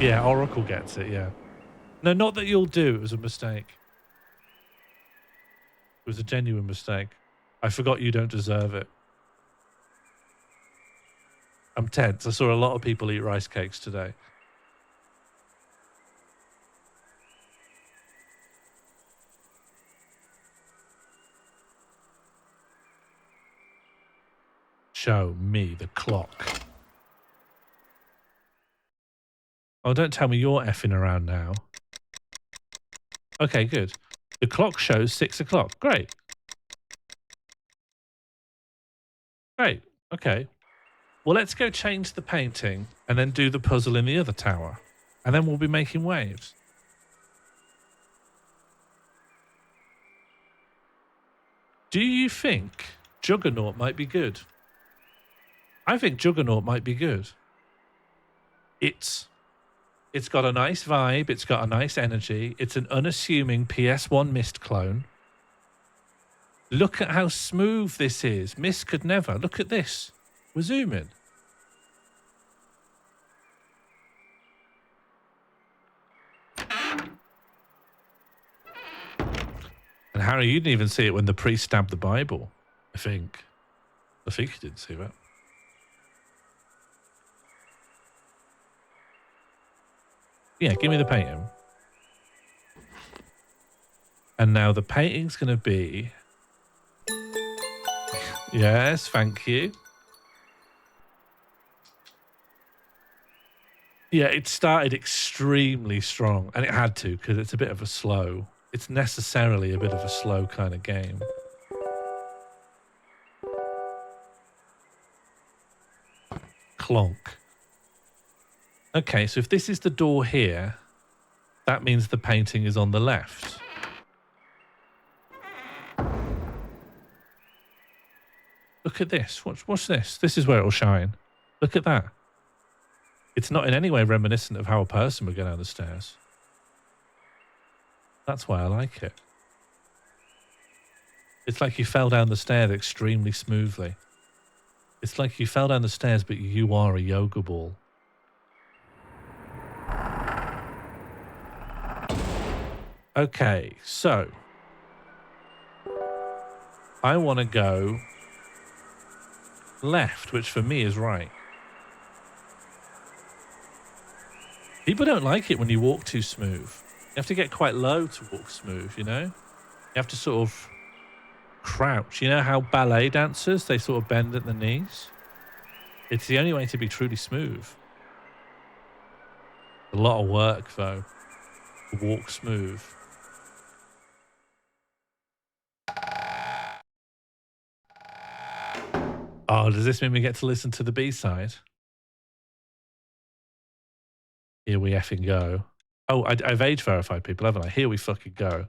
Yeah, Oracle gets it, yeah. No, not that you'll do. It was a mistake. It was a genuine mistake. I forgot you don't deserve it. I'm tense. I saw a lot of people eat rice cakes today. Show me the clock. Oh, don't tell me you're effing around now. Okay, good. The clock shows 6 o'clock. Great. Great. Okay. Well, let's go change the painting and then do the puzzle in the other tower. And then we'll be making waves. Do you think Juggernaut might be good? I think Juggernaut might be good. It's got a nice vibe. It's got a nice energy. It's an unassuming PS1 Mist clone. Look at how smooth this is. Mist could never. Look at this. We're zooming. And Harry, you didn't even see it when the priest stabbed the Bible. I think you didn't see that. Yeah, give me the painting. And now the painting's going to be... Yes, thank you. Yeah, it started extremely strong, and it had to, because it's a bit of a slow... It's necessarily a bit of a slow kind of game. Clonk. Okay, so if this is the door here, that means the painting is on the left. Look at this. Watch this. This is where it'll shine. Look at that. It's not in any way reminiscent of how a person would go down the stairs. That's why I like it. It's like you fell down the stairs extremely smoothly. It's like you fell down the stairs, but you are a yoga ball. Okay, so I want to go left, which for me is right. People don't like it when you walk too smooth. You have to get quite low to walk smooth, you know? You have to sort of crouch. You know how ballet dancers, they sort of bend at the knees? It's the only way to be truly smooth. A lot of work, though, to walk smooth. Oh, does this mean we get to listen to the B-side? Here we effing go. Oh, I've age verified people, haven't I? Here we fucking go.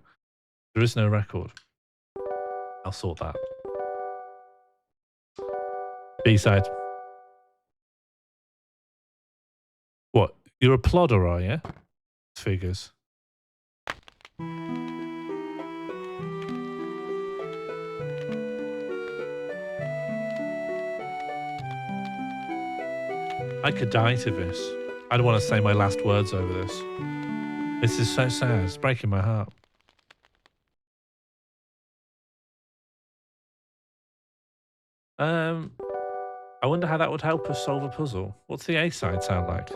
There is no record. I'll sort that. B-side. What? You're a plodder, are you? Figures. I could die to this. I don't want to say my last words over this. This is so sad. It's breaking my heart. I wonder how that would help us solve a puzzle. What's the A-side sound like?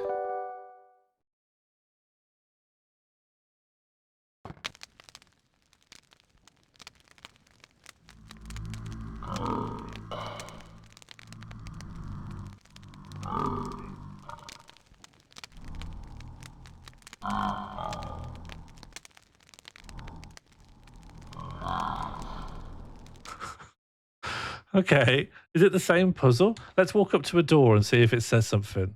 Okay. Is it the same puzzle? Let's walk up to a door and see if it says something.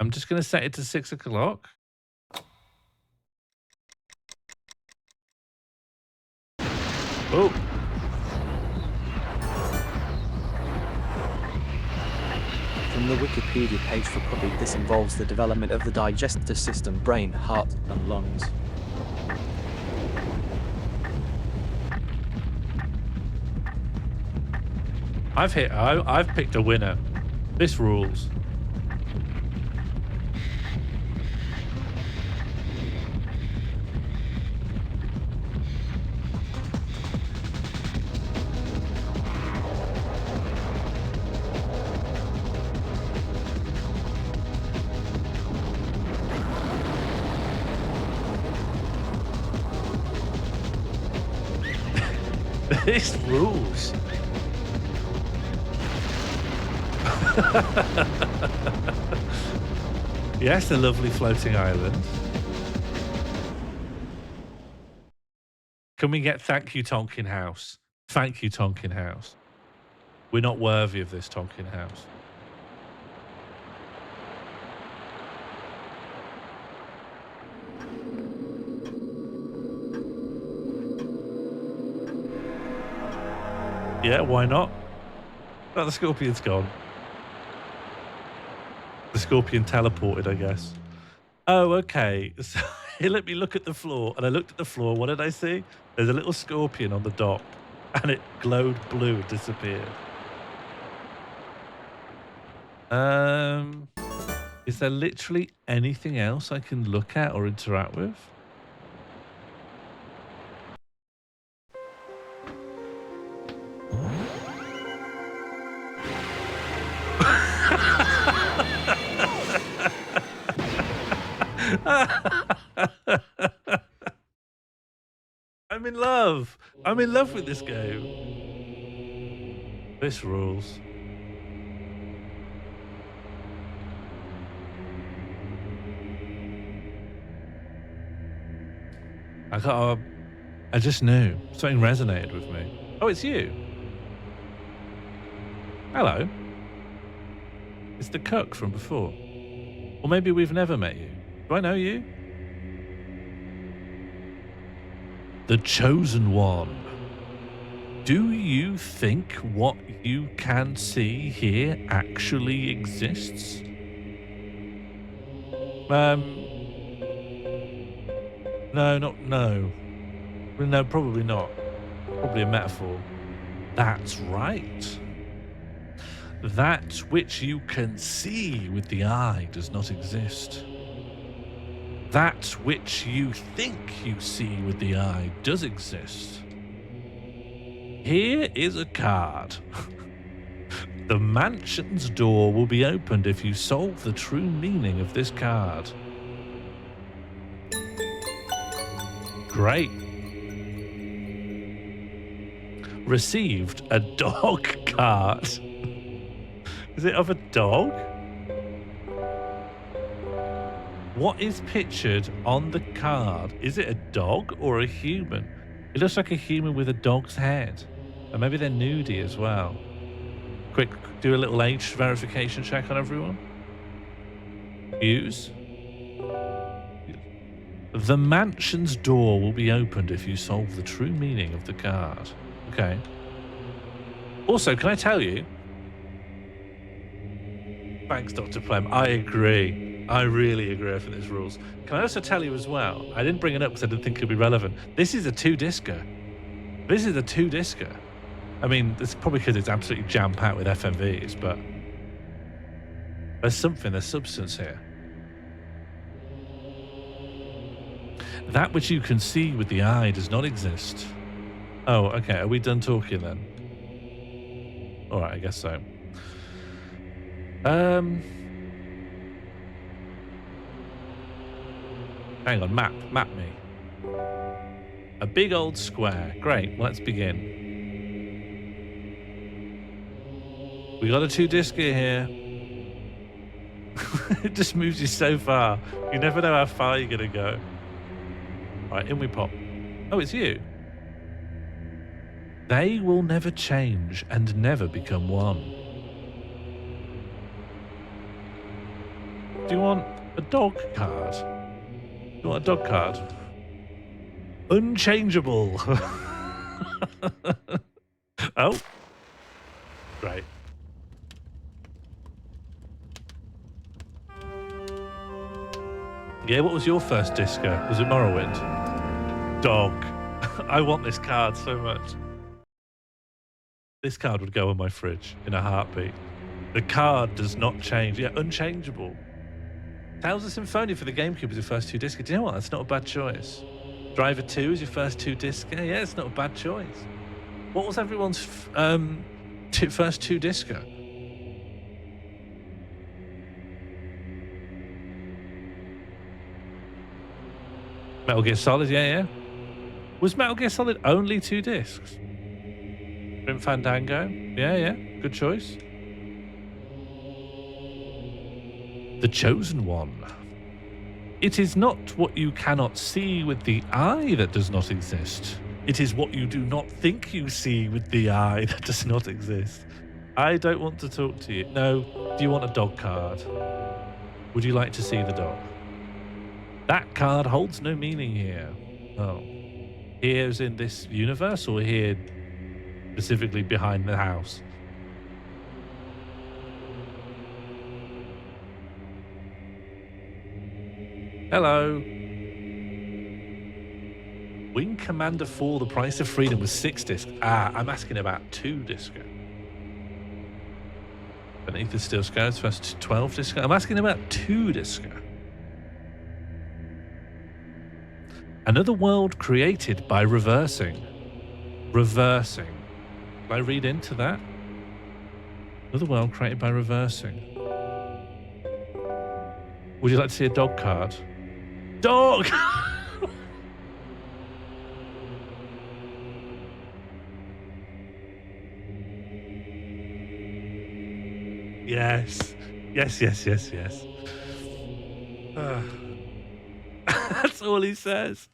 I'm just going to set it to 6 o'clock. Oh. From the Wikipedia page for puppy, this involves the development of the digestive system, brain, heart, and lungs. I've picked a winner. This rules. This rules. Yes, a lovely floating island. Can we get thank you, Tonkin House? Thank you, Tonkin House. We're not worthy of this, Tonkin House. Yeah, why not? Oh, the scorpion's gone. The scorpion teleported, I guess. Oh, okay. So he let me look at the floor, and I looked at the floor. What did I see? There's a little scorpion on the dock, and it glowed blue and disappeared. Is there literally anything else I can look at or interact with? I'm in love. I'm in love with this game. This rules. I just knew. Something resonated with me. Oh, it's you. Hello. It's the cook from before. Or maybe we've never met you. Do I know you? The Chosen One. Do you think what you can see here actually exists? No, probably not. Probably a metaphor. That's right. That which you can see with the eye does not exist. That which you think you see with the eye does exist. Here is a card. The mansion's door will be opened if you solve the true meaning of this card. Great. Received a dog card. Is it of a dog? What is pictured on the card? Is it a dog or a human? It looks like a human with a dog's head. And maybe they're nudie as well. Quick, do a little age verification check on everyone. Use. The mansion's door will be opened if you solve the true meaning of the card. Okay. Also, can I tell you? Thanks, Dr. Plem. I agree. I really agree. I think this rules. Can I also tell you as well? I didn't bring it up because I didn't think it would be relevant. This is a two-discer. This is a two-discer. I mean, it's probably because it's absolutely jam-packed with FMVs, but there's substance here. That which you can see with the eye does not exist. Oh, okay. Are we done talking then? All right, I guess so. Hang on, map me. A big old square. Great, let's begin. We got a two-discer here. It just moves you so far. You never know how far you're gonna go. All right, in we pop. Oh, it's you. They will never change and never become one. Do you want a dog card? Do you want a dog card? Unchangeable. Oh. Right. Yeah, what was your first disco? Was it Morrowind? Dog. I want this card so much. This card would go on my fridge in a heartbeat. The card does not change. Yeah, unchangeable. Tales of Symphonia for the GameCube was your first 2 disc. Do you know what? That's not a bad choice. Driver 2 is your first 2 disc. Yeah, it's not a bad choice. What was everyone's first 2 disco? Metal Gear Solid, yeah. Was Metal Gear Solid only 2 discs? Grim Fandango, yeah, good choice. The Chosen One. It is not what you cannot see with the eye that does not exist. It is what you do not think you see with the eye that does not exist. I don't want to talk to you. No, do you want a dog card? Would you like to see the dog? That card holds no meaning here. Oh. Here's in this universe or here specifically behind the house? Hello. Wing Commander 4, The Price of Freedom was 6 discs. Ah, I'm asking about 2 disco. Beneath the Steel Skies, first 12 disco. I'm asking about 2 disco. Another world created by reversing. Reversing. Can I read into that? Another world created by reversing. Would you like to see a dog card? Dog! Yes. Yes. That's all he says.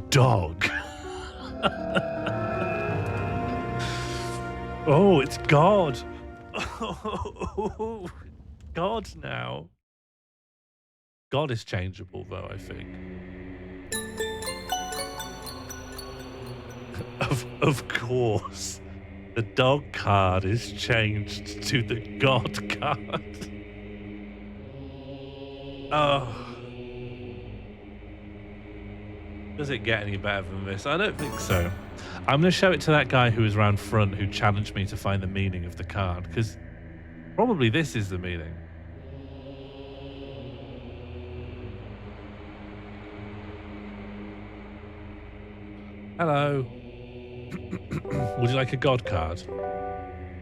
Dog. Oh, it's God. Oh, God now. God is changeable, though, I think. Of course. The dog card is changed to the God card. Oh. Does it get any better than this? I don't think so. I'm going to show it to that guy who was around front who challenged me to find the meaning of the card, because probably this is the meaning. Hello. Would you like a God card?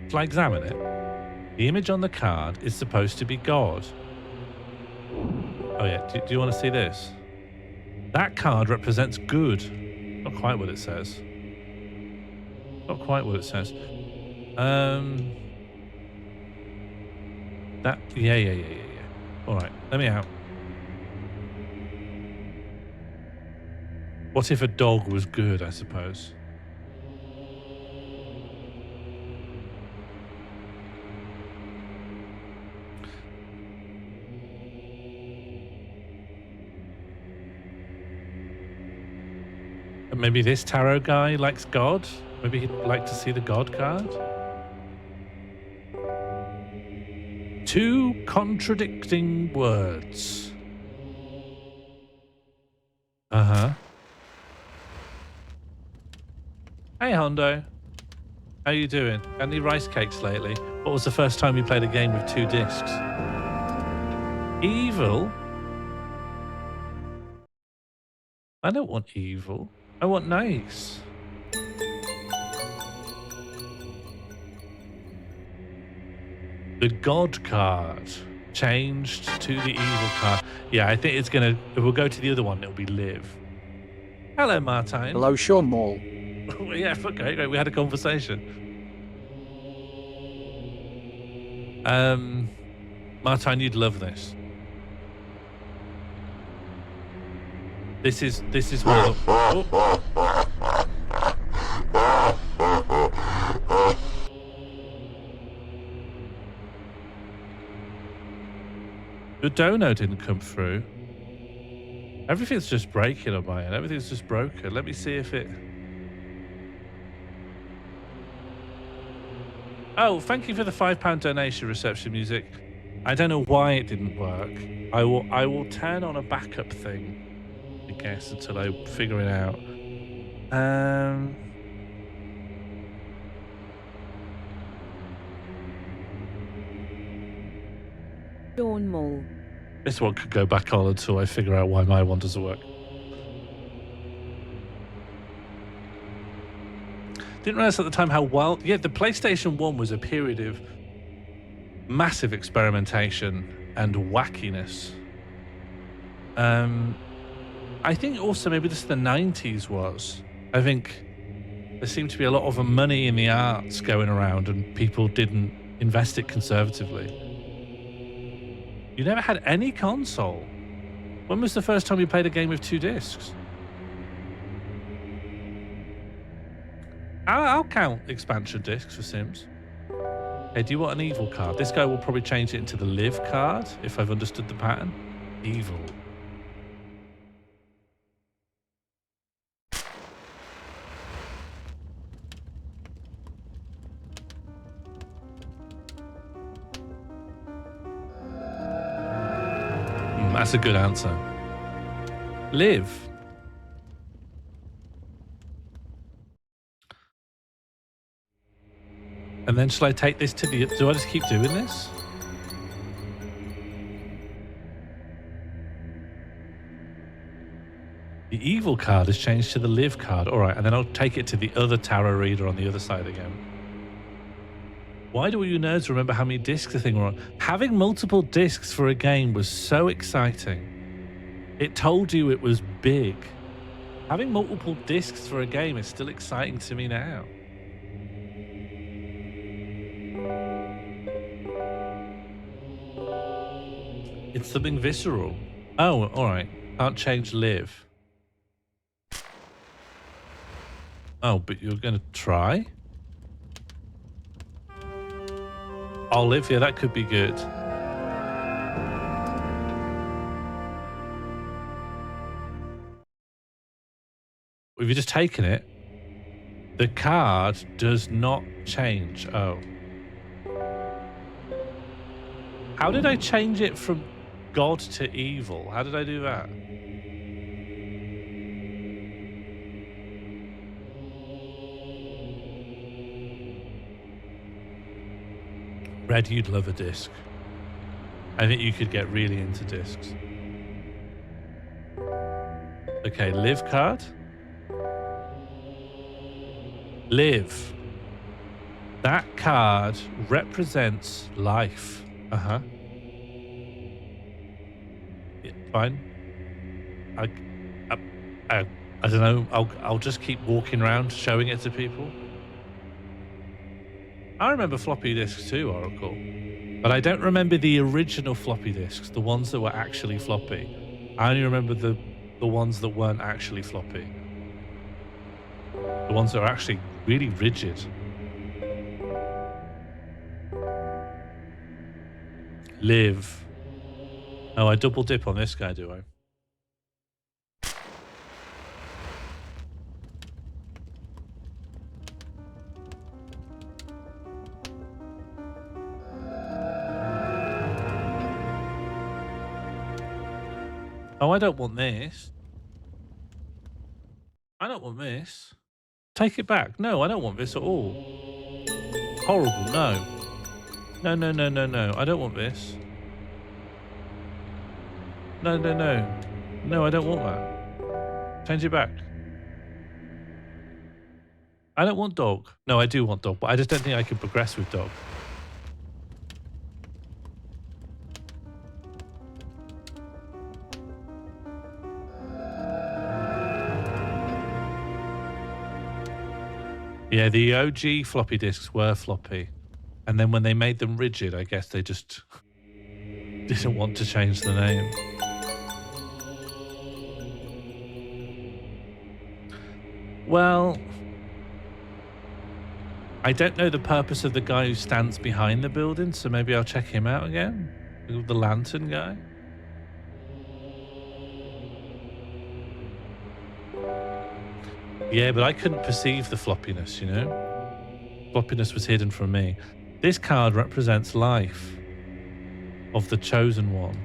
Shall I examine it? The image on the card is supposed to be God. Oh yeah, do you want to see this? That card represents good. Not quite what it says. Not quite what it says. That, yeah. All right, let me out. What if a dog was good, I suppose? And maybe this tarot guy likes God? Maybe he'd like to see the God card? 2 contradicting words. Uh-huh. Hey, Hondo. How you doing? Had any rice cakes lately? What was the first time you played a game with 2 discs? Evil? I don't want evil. I want nice. The God card changed to the evil card. Yeah, I think it's gonna. If we'll go to the other one, it'll be live. Hello, Martine. Hello, Sean Mall. Yeah, okay, great. We had a conversation. Martine, you'd love this. This is one of the. Oh. The dono didn't come through. Everything's just breaking on my end. Everything's just broken. Let me see if it... Oh, thank you for the £5 donation, reception music. I don't know why it didn't work. I will turn on a backup thing, I guess, until I figure it out. Dawn Mall. This one could go back on until I figure out why my one doesn't work. Didn't realize at the time how wild... Yeah, the PlayStation 1 was a period of massive experimentation and wackiness. I think also maybe this the 90s was. I think there seemed to be a lot of money in the arts going around and people didn't invest it conservatively. You never had any console. When was the first time you played a game with 2 discs? I'll count expansion discs for Sims. Hey, do you want an evil card? This guy will probably change it into the live card, if I've understood the pattern. Evil. That's a good answer. Live. And then shall I take this to the... Do I just keep doing this? The evil card is changed to the live card. All right, and then I'll take it to the other tarot reader on the other side again. Why do all you nerds remember how many discs the thing were on? Having multiple discs for a game was so exciting. It told you it was big. Having multiple discs for a game is still exciting to me now. It's something visceral. Oh, all right. Can't change live. Oh, but you're going to try? I'll live. Yeah, that could be good. If you've just taken it, the card does not change. Oh. How did I change it from God to evil? How did I do that? Red, you'd love a disc. I think you could get really into discs. Okay, live card. Live. That card represents life. Uh-huh. Yeah, fine. I don't know. I'll just keep walking around showing it to people. I remember floppy disks too, Oracle. But I don't remember the original floppy disks, the ones that were actually floppy. I only remember the ones that weren't actually floppy. The ones that are actually really rigid. Live. Oh, I double dip on this guy, do I? Oh, I don't want this. I don't want this. Take it back. No, I don't want this at all. Horrible, no. No, no, no, no, no. I don't want this. No, no, no. No, I don't want that. Change it back. I don't want dog. No, I do want dog, but I just don't think I can progress with dog. Yeah, the OG floppy disks were floppy. And then when they made them rigid, I guess they just didn't want to change the name. Well, I don't know the purpose of the guy who stands behind the building, so maybe I'll check him out again. The lantern guy. Yeah, but I couldn't perceive the floppiness, you know? Floppiness was hidden from me. This card represents life of the chosen one.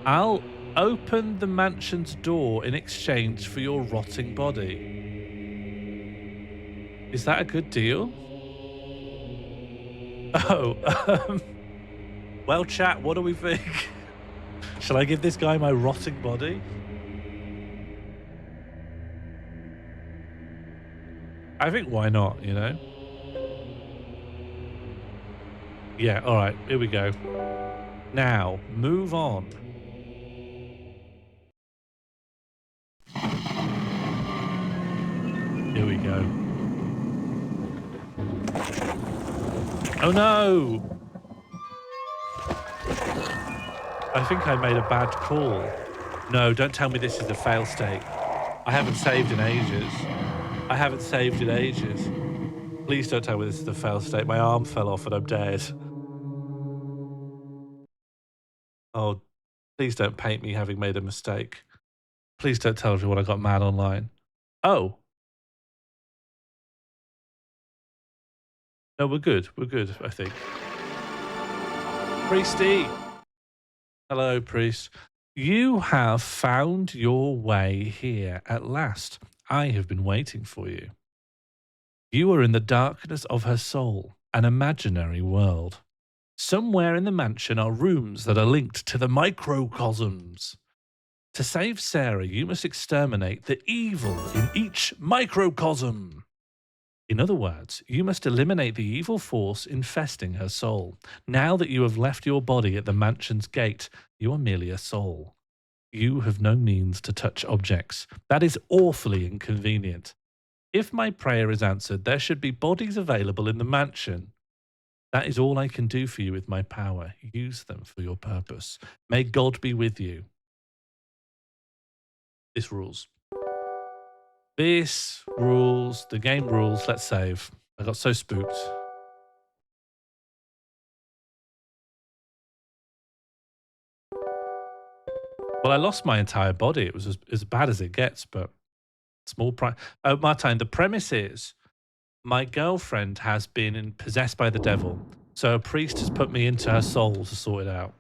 I'll open the mansion's door in exchange for your rotting body. Is that a good deal? Oh, well, chat, what do we think? Shall I give this guy my rotting body? I think why not, you know? Yeah, all right, here we go. Now, move on. Here we go. Oh no! I think I made a bad call. No, don't tell me this is a fail state. I haven't saved in ages. I haven't saved in ages. Please don't tell me this is a fail state. My arm fell off and I'm dead. Oh, please don't paint me having made a mistake. Please don't tell everyone I got mad online. Oh. No, we're good. We're good, I think. Priesty. Hello, priest. You have found your way here at last. I have been waiting for you. You are in the darkness of her soul, an imaginary world. Somewhere in the mansion are rooms that are linked to the microcosms. To save Sarah, you must exterminate the evil in each microcosm. In other words, you must eliminate the evil force infesting her soul. Now that you have left your body at the mansion's gate, you are merely a soul. You have no means to touch objects. That is awfully inconvenient. If my prayer is answered, there should be bodies available in the mansion. That is all I can do for you with my power. Use them for your purpose. May God be with you. This rules. This rules. The game rules. Let's save. I got so spooked. Well, I lost my entire body. It was as bad as it gets, but small price. Oh, Martine, the premise is my girlfriend has been possessed by the devil. So a priest has put me into her soul to sort it out.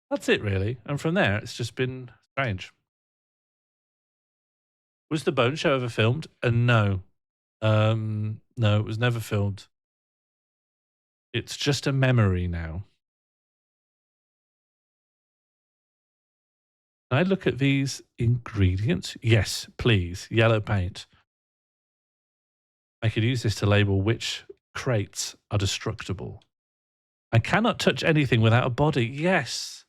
That's it, really. And from there, it's just been strange. Was the Bone Show ever filmed? No. No, it was never filmed. It's just a memory now. Can I look at these ingredients? Yes, please. Yellow paint. I could use this to label which crates are destructible. I cannot touch anything without a body. Yes.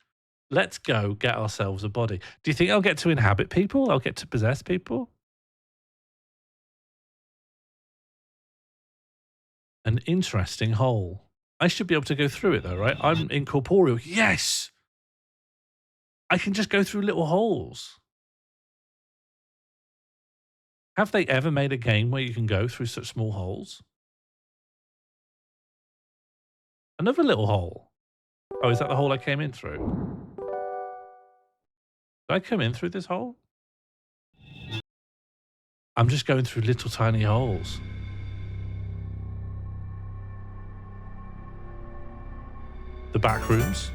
Let's go get ourselves a body. Do you think I'll get to inhabit people? I'll get to possess people? An interesting hole. I should be able to go through it though, right? I'm incorporeal. Yes! I can just go through little holes. Have they ever made a game where you can go through such small holes? Another little hole. Oh, is that the hole I came in through? Did I come in through this hole? I'm just going through little tiny holes. The back rooms.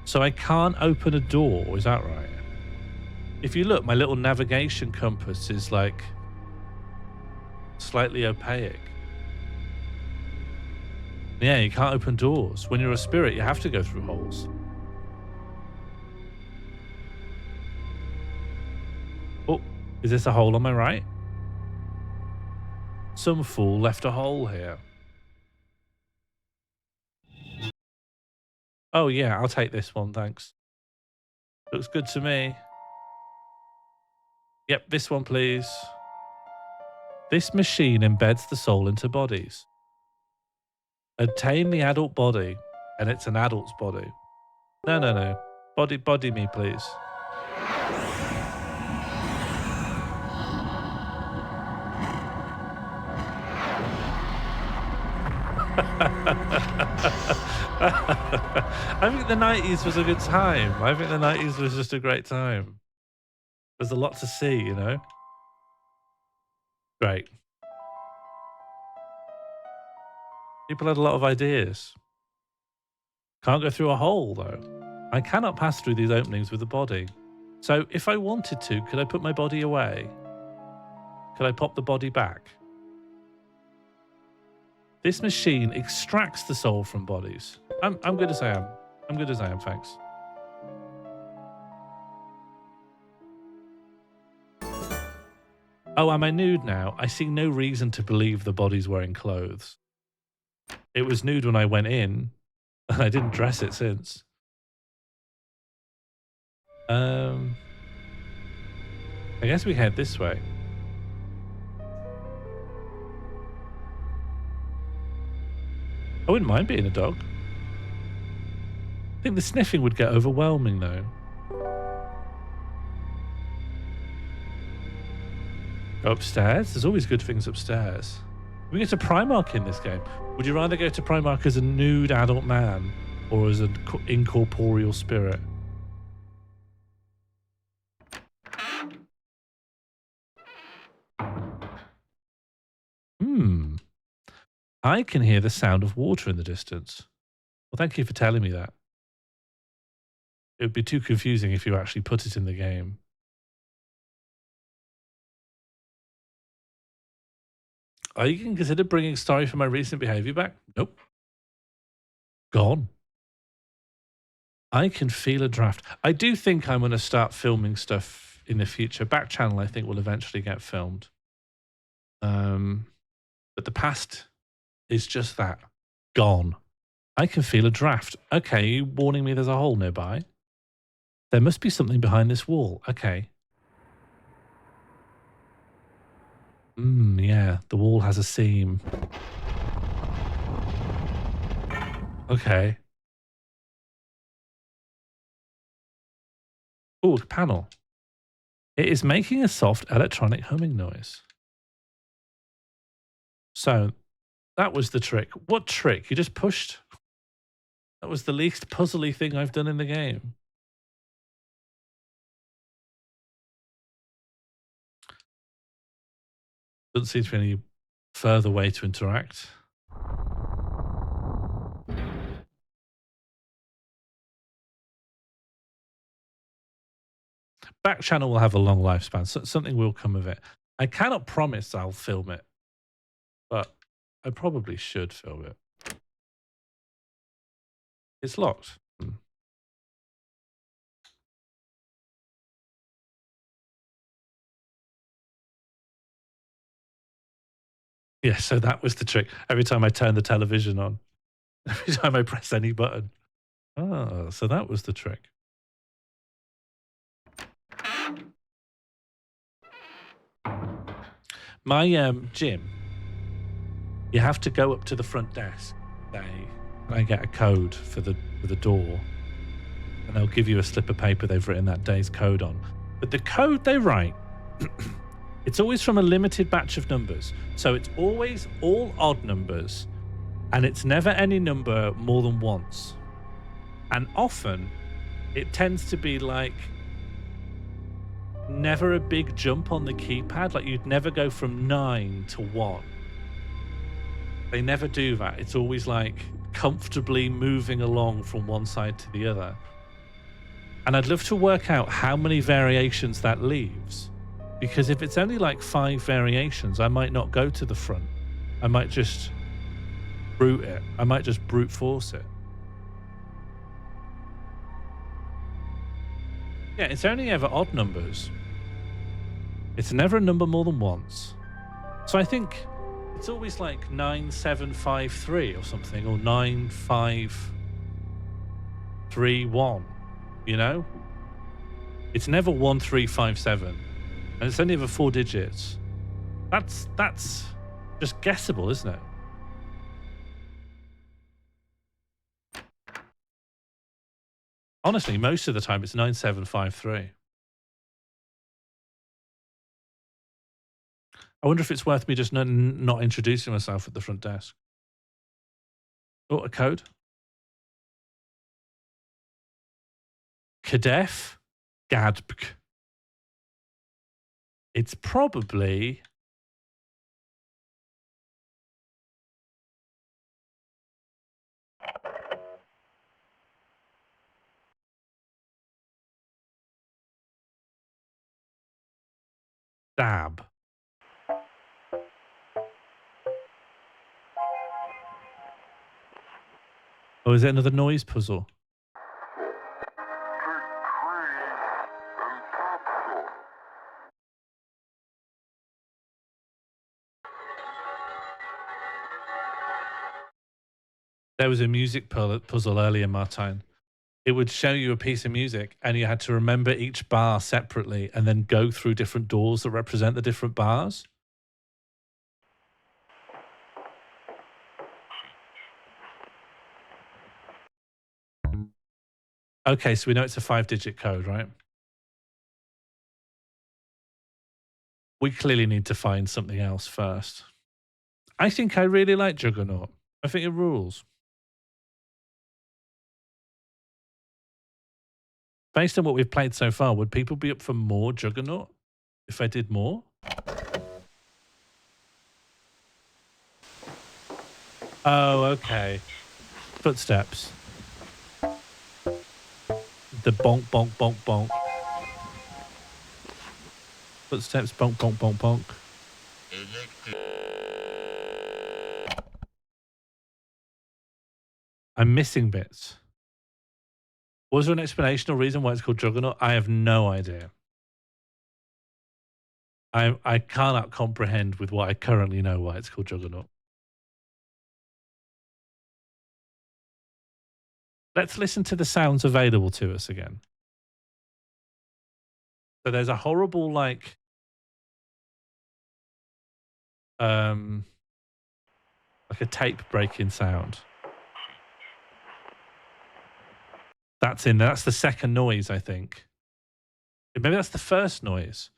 So I can't open a door, is that right? If you look, my little navigation compass is like slightly opaque. Yeah, you can't open doors. When you're a spirit, you have to go through holes. Oh, is this a hole on my right? Some fool left a hole here. Oh yeah, I'll take this one, thanks. Looks good to me. Yep, this one please. This machine embeds the soul into bodies. Obtain the adult body, and it's an adult's body. No. Body me, please. I think the 90s was a good time. I think the 90s was just a great time. There's a lot to see, you know? Great. People had a lot of ideas. Can't go through a hole, though. I cannot pass through these openings with the body. So if I wanted to, could I put my body away? Could I pop the body back? This machine extracts the soul from bodies. I'm good as I am. I'm good as I am, thanks. Oh, am I nude now? I see no reason to believe the body's wearing clothes. It was nude when I went in, and I didn't dress it since. I guess we head this way. I wouldn't mind being a dog. I think the sniffing would get overwhelming, though. Go upstairs? There's always good things upstairs. We get to Primark in this game. Would you rather go to Primark as a nude adult man or as an incorporeal spirit? I can hear the sound of water in the distance. Well, thank you for telling me that. It would be too confusing if you actually put it in the game. Are you going to consider bringing sorry for my recent behavior back? Nope. Gone. I can feel a draft. I do think I'm going to start filming stuff in the future. Back channel, I think, will eventually get filmed. But the past is just that. Gone. I can feel a draft. Okay, you warning me there's a hole nearby? There must be something behind this wall. Okay. Yeah, the wall has a seam. Okay. Oh, panel. It is making a soft electronic humming noise. So, that was the trick. What trick? You just pushed? That was the least puzzly thing I've done in the game. Doesn't seem to be any further way to interact. Back channel will have a long lifespan, so something will come of it. I cannot promise I'll film it, but I probably should film it. It's locked. Yeah, so that was the trick. Every time I turn the television on, every time I press any button. Oh, so that was the trick. My gym, you have to go up to the front desk. I get a code for the door, and they'll give you a slip of paper they've written that day's code on. But the code they write, it's always from a limited batch of numbers. So it's always all odd numbers, and it's never any number more than once. And often, it tends to be like never a big jump on the keypad. Like you'd never go from 9 to 1. They never do that. It's always like comfortably moving along from one side to the other. And I'd love to work out how many variations that leaves. Because if it's only like 5 variations, I might not go to the front. I might just brute it. I might just brute force it. Yeah, it's only ever odd numbers. It's never a number more than once. So I think it's always like 9753 or something, or 9531, you know? It's never 1357. And it's only ever 4 digits. That's just guessable, isn't it? Honestly, most of the time it's 9753. I wonder if it's worth me just not introducing myself at the front desk. Oh, a code. Kadef Gadbk. It's probably Dab. Oh, is it another noise puzzle? There was a music puzzle earlier, Martine. It would show you a piece of music and you had to remember each bar separately and then go through different doors that represent the different bars. Okay, so we know it's a 5-digit code, right? We clearly need to find something else first. I think I really like Juggernaut. I think it rules. Based on what we've played so far, would people be up for more Juggernaut if I did more? Oh, okay. Footsteps. The bonk, bonk, bonk, bonk. Footsteps, bonk, bonk, bonk, bonk. I'm missing bits. Was there an explanation or reason why it's called Juggernaut? I have no idea. I cannot comprehend with what I currently know why it's called Juggernaut. Let's listen to the sounds available to us again. So there's a horrible, like, a tape breaking sound. That's in there. That's the second noise, I think. Maybe that's the first noise.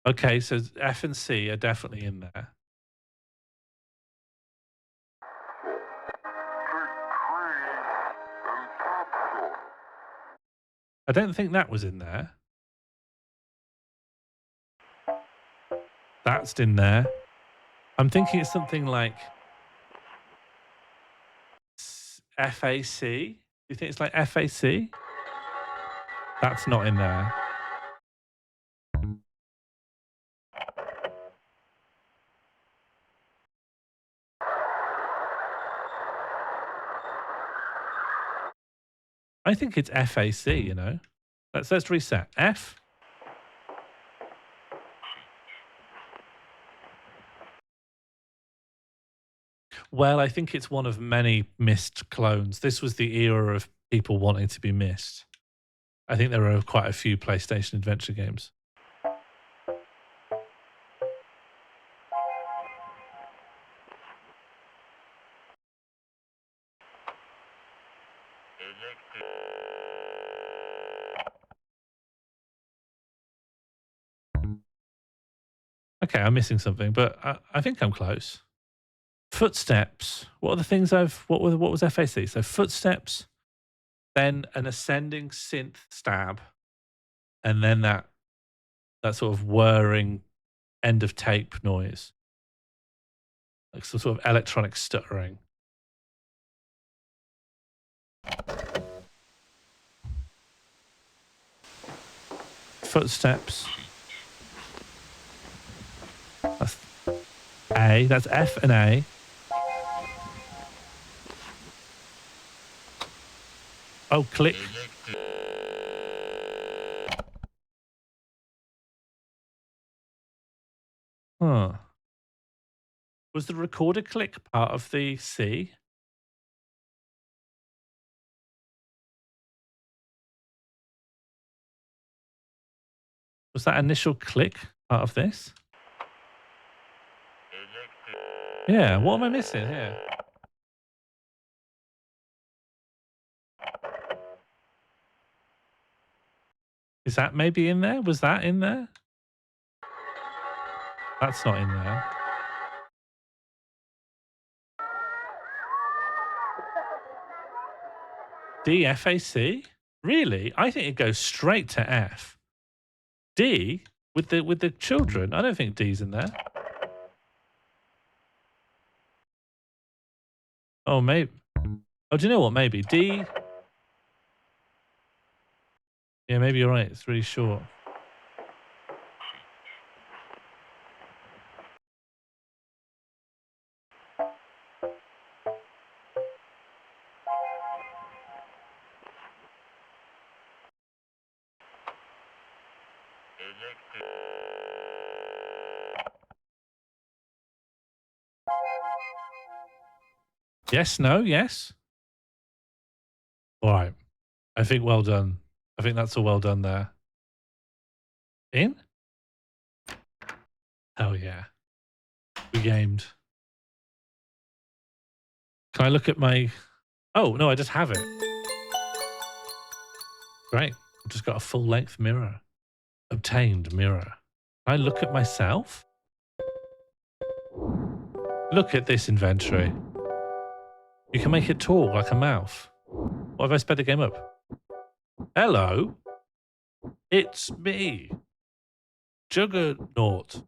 Okay, so F and C are definitely in there. I don't think that was in there. That's in there. I'm thinking it's something like FAC. Do you think it's like FAC? That's not in there. I think it's FAC, you know. Let's reset. F. Well, I think it's one of many missed clones. This was the era of people wanting to be missed. I think there are quite a few PlayStation adventure games. Okay, I'm missing something, but I think I'm close. Footsteps. What are the things what was FAC? So footsteps, then an ascending synth stab, and then that sort of whirring end of tape noise. Like some sort of electronic stuttering. Footsteps. That's A. That's F and A. Oh, click. Huh. Was the recorder click part of the C? Was that initial click part of this? Yeah, what am I missing here? Is that maybe in there? Was that in there? That's not in there. D, F, A, C? Really? I think it goes straight to F. D with the children. I don't think D's in there. Oh, maybe. Oh, do you know what? Maybe D. Yeah, maybe you're right. It's really short. Yes, no, yes. All right. I think well done. I think that's a well done there. In? Hell yeah. We gamed. Can I look at my... Oh, no, I just have it. Great. I've just got a full-length mirror. Obtained mirror. Can I look at myself? Look at this inventory. You can make it talk like a mouth. What if I sped the game up? Hello? It's me. Juggernaut.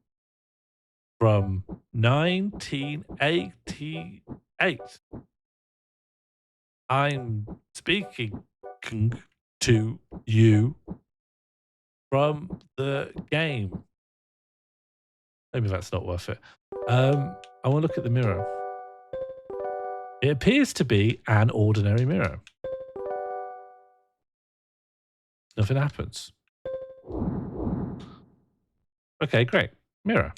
From 1988. I'm speaking to you from the game. Maybe that's not worth it. I want to look at the mirror. It appears to be an ordinary mirror. Nothing happens. Okay, great. Mirror.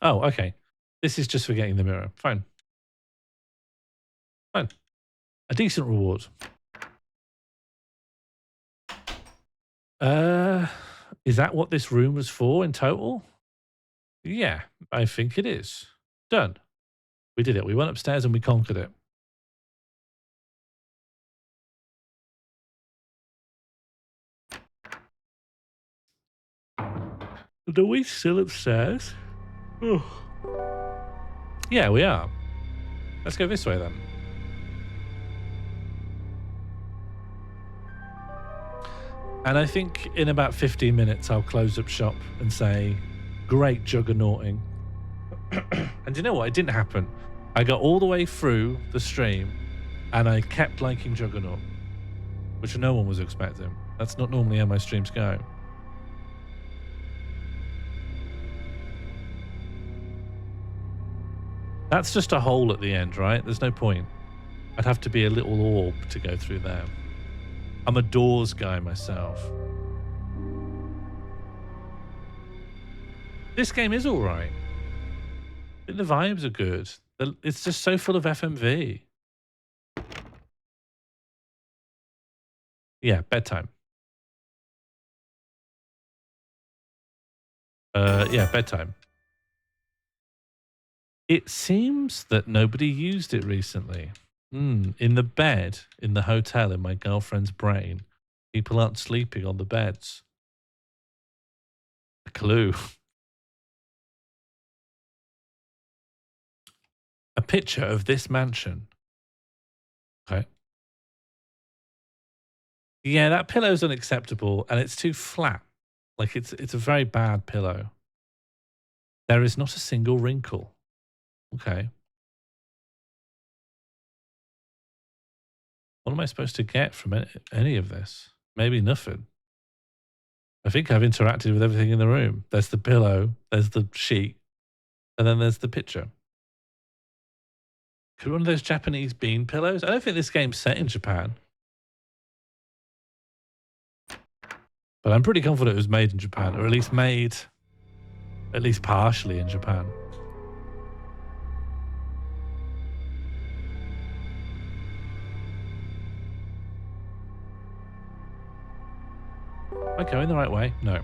Oh, okay. This is just for getting the mirror. Fine. Fine. A decent reward. Is that what this room was for in total? Yeah, I think it is. Done. We did it. We went upstairs and we conquered it. Are we still upstairs? Oh. Yeah, we are. Let's go this way then. And I think in about 15 minutes, I'll close up shop and say, great juggernauting. And you know what? It didn't happen. I got all the way through the stream and I kept liking Juggernaut, which no one was expecting. That's not normally how my streams go. That's just a hole at the end, right? There's no point. I'd have to be a little orb to go through there. I'm a doors guy myself. This game is all right. The vibes are good. It's just so full of FMV. Yeah, bedtime. Yeah, bedtime. It seems that nobody used it recently. In the bed, in the hotel, in my girlfriend's brain, people aren't sleeping on the beds. A clue. A picture of this mansion. Okay. Yeah, that pillow's unacceptable and it's too flat. Like it's a very bad pillow. There is not a single wrinkle. Okay. What am I supposed to get from any of this? Maybe nothing. I think I've interacted with everything in the room. There's the pillow, there's the sheet, and then there's the picture. Could one of those Japanese bean pillows? I don't think this game's set in Japan. But I'm pretty confident it was made in Japan, or at least made at least partially in Japan. Am I going the right way? No.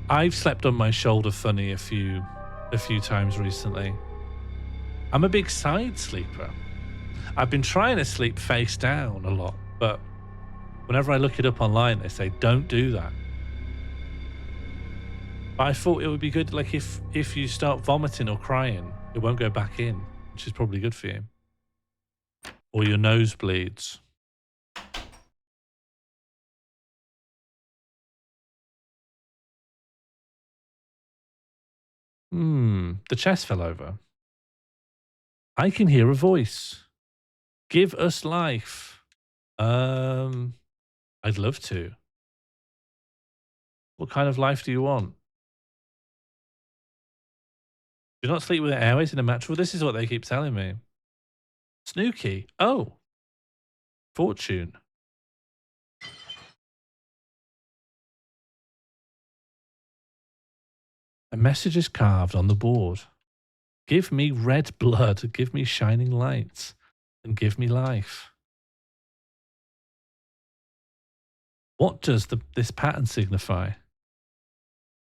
I've slept on my shoulder funny a few times recently. I'm a big side sleeper. I've been trying to sleep face down a lot, but whenever I look it up online, they say, don't do that. But I thought it would be good, like if you start vomiting or crying, it won't go back in, which is probably good for you. Or your nose bleeds. The chest fell over. I can hear a voice. Give us life. I'd love to. What kind of life do you want? Do not sleep with the airways in a mattress. Well, this is what they keep telling me. Snooky. Oh. Fortune. A message is carved on the board. Give me red blood, give me shining lights, and give me life. What does this pattern signify?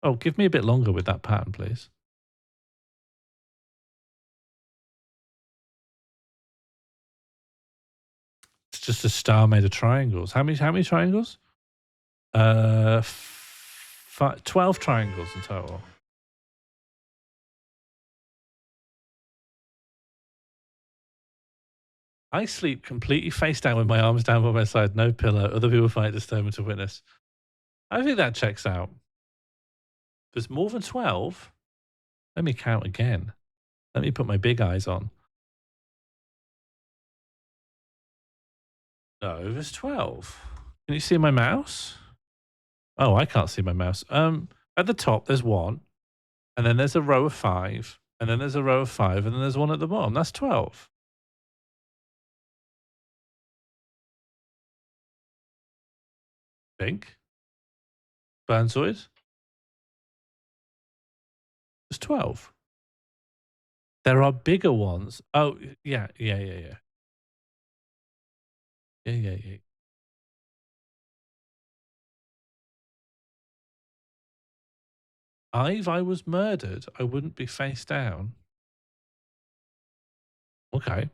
Oh, give me a bit longer with that pattern, please. It's just a star made of triangles. How many triangles? 12 triangles in total. I sleep completely face down with my arms down by my side, no pillow. Other people find it disturbing to witness. I think that checks out. There's more than 12. Let me count again. Let me put my big eyes on. No, there's 12. Can you see my mouse? Oh, I can't see my mouse. At the top, there's 1. And then there's a row of 5. And then there's a row of 5. And then there's 1 at the bottom. That's 12. Think. Burnzoid. There's 12. There are bigger ones. Oh, yeah. Yeah. If I was murdered, I wouldn't be face down. Okay.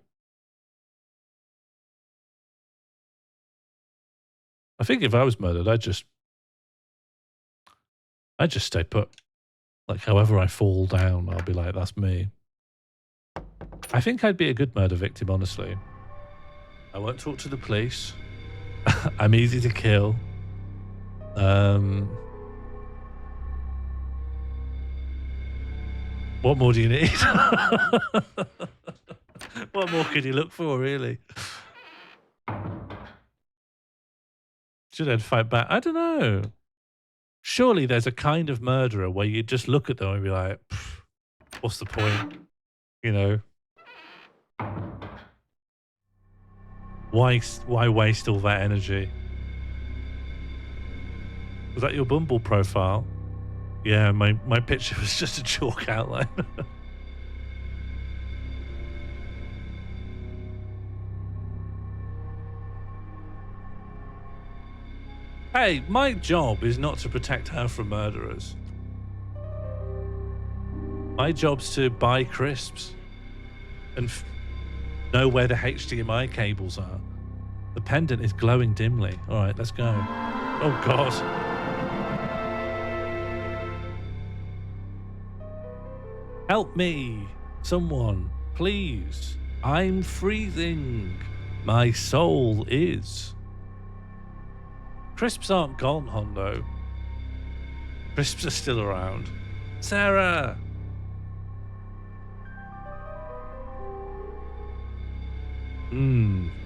I think if I was murdered, I'd just stay put. Like, however I fall down, I'll be like, that's me. I think I'd be a good murder victim, honestly. I won't talk to the police. I'm easy to kill. What more do you need? What more could you look for, really? Should I fight back? I don't know. Surely there's a kind of murderer where you just look at them and be like, what's the point? You know? Why waste all that energy? Was that your Bumble profile? Yeah, my picture was just a chalk outline. Hey, my job is not to protect her from murderers. My job's to buy crisps and know where the HDMI cables are. The pendant is glowing dimly. All right, let's go. Oh, God. Help me, someone, please. I'm freezing. My soul is. Crisps aren't gone, Hondo. Crisps are still around. Sarah!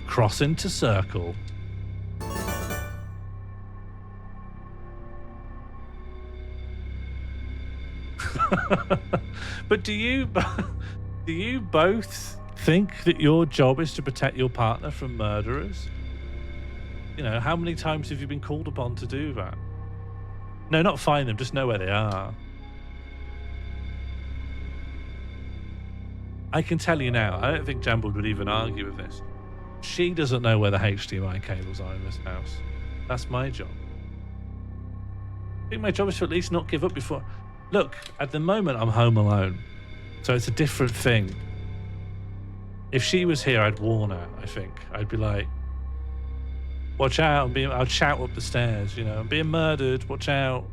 Cross into circle. But do you both think that your job is to protect your partner from murderers? You know, how many times have you been called upon to do that? No, not find them, just know where they are. I can tell you now, I don't think Jambled would even argue with this. She doesn't know where the HDMI cables are in this house. That's my job. I think my job is to at least not give up before... Look, at the moment, I'm home alone. So it's a different thing. If she was here, I'd warn her, I think. I'd be like, watch out. I'd shout up the stairs, you know. I'm being murdered. Watch out.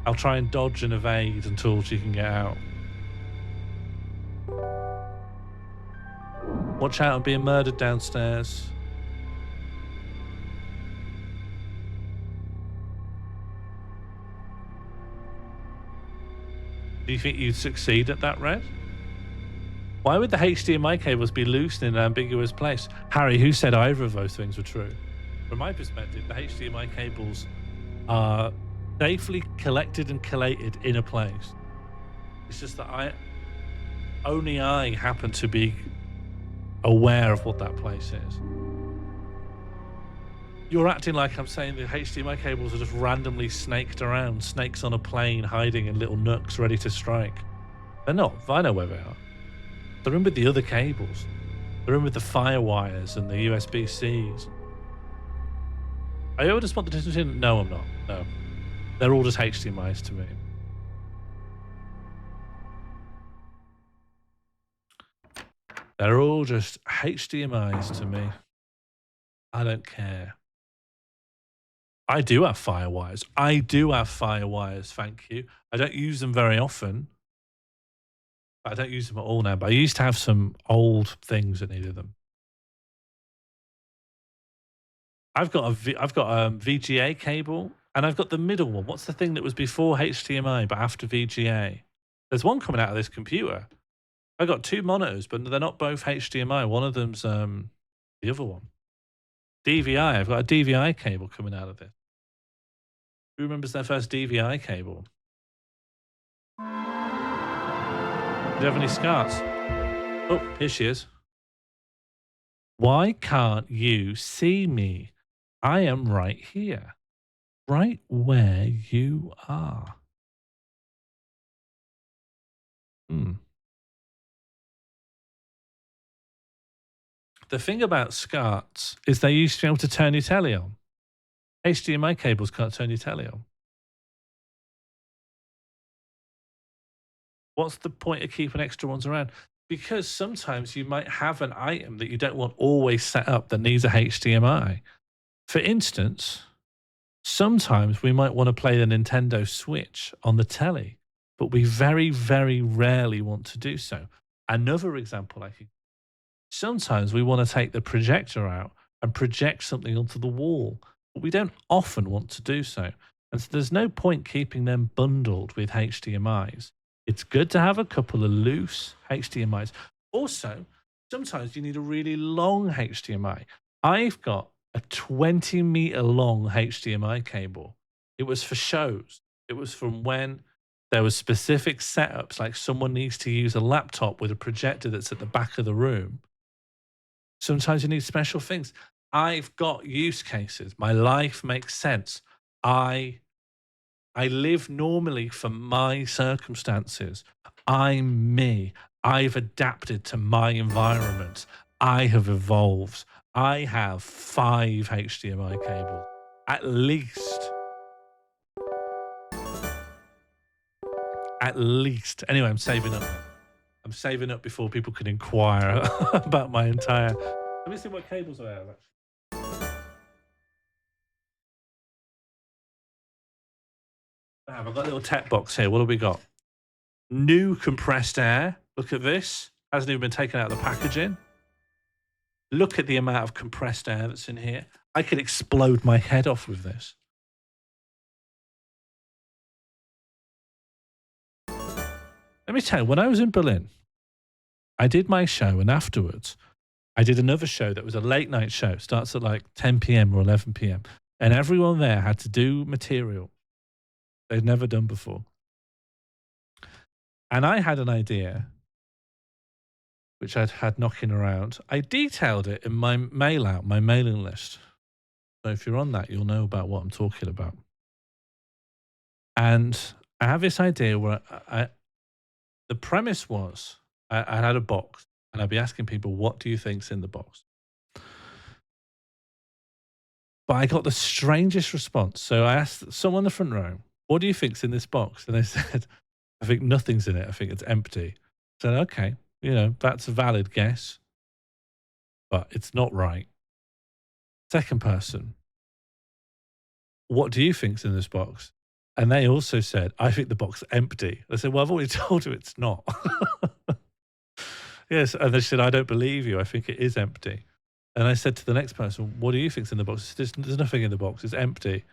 I'll try and dodge and evade until she can get out. Watch out, I'm being murdered downstairs. Do you think you'd succeed at that, Red? Why would the HDMI cables be loose in an ambiguous place? Harry, who said either of those things were true? From my perspective, the HDMI cables are safely collected and collated in a place. It's just that only I happen to be aware of what that place is. You're acting like I'm saying the HDMI cables are just randomly snaked around, snakes on a plane hiding in little nooks ready to strike. They're not. I know where they are. They're in with the other cables. They're in with the fire wires and the USB-Cs. Are you just want the distance in? No, I'm not. No. They're all just HDMIs to me. They're all just HDMIs to me. I don't care. I do have fire wires. I do have fire wires, thank you. I don't use them very often. I don't use them at all now, but I used to have some old things that needed them. I've got a VGA cable, and I've got the middle one. What's the thing that was before HDMI but after VGA? There's one coming out of this computer. I got two monitors, but they're not both HDMI. One of them's the other one. DVI. I've got a DVI cable coming out of this. Who remembers their first DVI cable? Do you have any scars? Oh, here she is. Why can't you see me? I am right here. Right where you are. The thing about SCARTs is they used to be able to turn your telly on. HDMI cables can't turn your telly on. What's the point of keeping extra ones around? Because sometimes you might have an item that you don't want always set up that needs a HDMI. For instance, sometimes we might want to play the Nintendo Switch on the telly, but we very, very rarely want to do so. Another example sometimes we want to take the projector out and project something onto the wall, but we don't often want to do so. And so there's no point keeping them bundled with HDMIs. It's good to have a couple of loose HDMIs. Also, sometimes you need a really long HDMI. I've got a 20-meter long HDMI cable. It was for shows. It was from when there were specific setups, like someone needs to use a laptop with a projector that's at the back of the room. Sometimes you need special things. I've got use cases. My life makes sense. I live normally for my circumstances. I'm me. I've adapted to my environment. I have evolved. I have 5 HDMI cables, at least. At least. Anyway, I'm saving up. I'm saving up before people can inquire about my entire... Let me see what cables I have, actually. I've got a little tech box here. What have we got? New compressed air. Look at this. Hasn't even been taken out of the packaging. Look at the amount of compressed air that's in here. I could explode my head off with this. Let me tell you, when I was in Berlin, I did my show, and afterwards, I did another show that was a late night show. Starts at like 10 p.m. or 11 p.m. And everyone there had to do material they'd never done before. And I had an idea, which I'd had knocking around. I detailed it in my mail out, my mailing list. So if you're on that, you'll know about what I'm talking about. And I have this idea where the premise was I had a box, and I'd be asking people, what do you think's in the box? But I got the strangest response. So I asked someone in the front row, what do you think's in this box? And they said, I think nothing's in it. I think it's empty. I said, okay, that's a valid guess, but it's not right. Second person, what do you think's in this box? And they also said, I think the box is empty. I said, well, I've already told you it's not. Yes. And they said, I don't believe you. I think it is empty. And I said to the next person, what do you think's in the box? I said, there's nothing in the box. It's empty.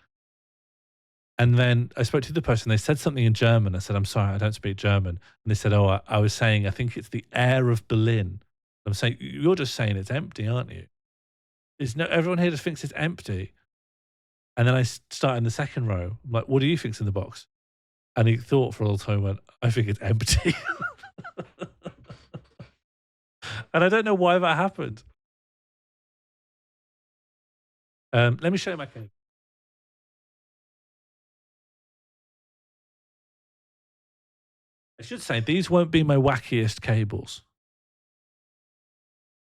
And then I spoke to the person. They said something in German. I said, I'm sorry, I don't speak German. And they said, oh, I was saying, I think it's the air of Berlin. I'm saying, you're just saying it's empty, aren't you? Everyone here just thinks it's empty. And then I start in the second row. I'm like, what do you think's in the box? And he thought for a little time and went, I think it's empty. And I don't know why that happened. Let me show you my code. I should say these won't be my wackiest cables.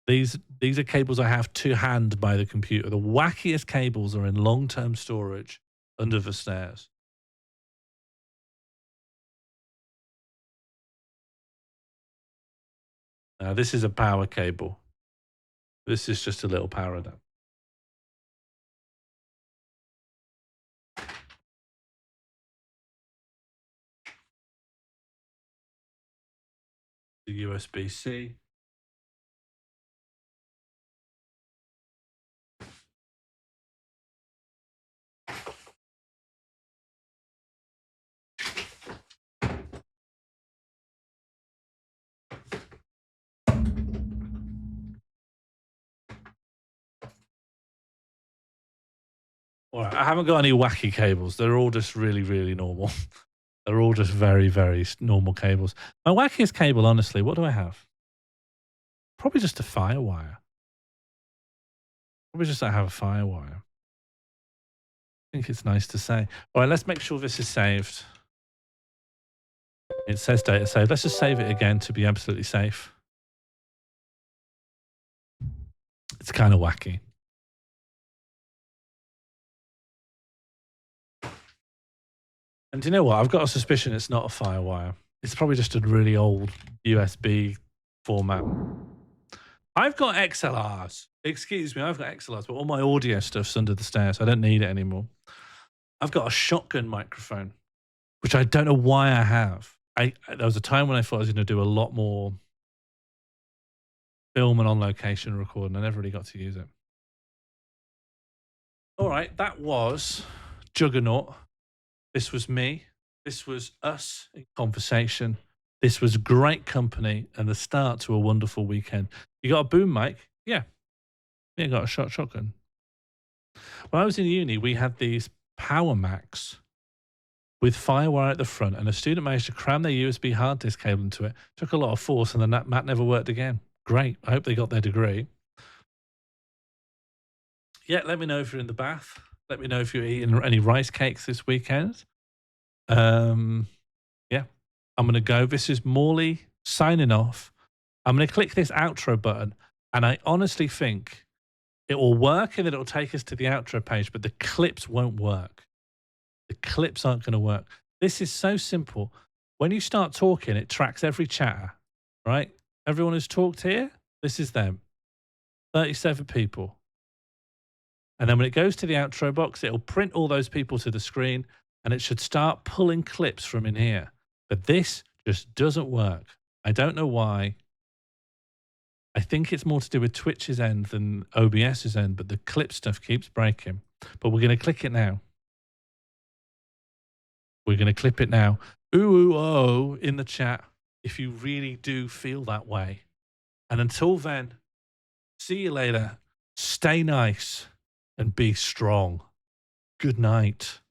These are cables I have to hand by the computer. The wackiest cables are in long-term storage under the stairs. Now this is a power cable. This is just a little power adapter. The USB-C. All right, I haven't got any wacky cables. They're all just really, really normal. They're all just very, very normal cables. My wackiest cable, honestly, what do I have? Probably just a firewire. Probably just I have a firewire. I think it's nice to say. All right, let's make sure this is saved. It says data saved. Let's just save it again to be absolutely safe. It's kind of wacky. And do you know what? I've got a suspicion it's not a firewire. It's probably just a really old USB format. I've got XLRs. Excuse me, I've got XLRs, but all my audio stuff's under the stairs. I don't need it anymore. I've got a shotgun microphone, which I don't know why I have. There was a time when I thought I was going to do a lot more film and on-location recording. I never really got to use it. All right, that was Juggernaut. This was me. This was us in conversation. This was great company and the start to a wonderful weekend. You got a boom mic? Yeah. Yeah, got a shotgun. When I was in uni, we had these Power Macs with firewire at the front, and a student managed to cram their USB hard disk cable into it. Took a lot of force, and the mat never worked again. Great. I hope they got their degree. Yeah, let me know if you're in the bath. Let me know if you're eating any rice cakes this weekend. Yeah, I'm going to go. This is Morley signing off. I'm going to click this outro button, and I honestly think it will work and that it will take us to the outro page, but the clips won't work. The clips aren't going to work. This is so simple. When you start talking, it tracks every chatter, right? Everyone who's talked here, this is them. 37 people. And then when it goes to the outro box, it'll print all those people to the screen and it should start pulling clips from in here. But this just doesn't work. I don't know why. I think it's more to do with Twitch's end than OBS's end, but the clip stuff keeps breaking. But we're going to click it now. We're going to clip it now. Ooh, ooh, oh, in the chat if you really do feel that way. And until then, see you later. Stay nice and be strong. Good night.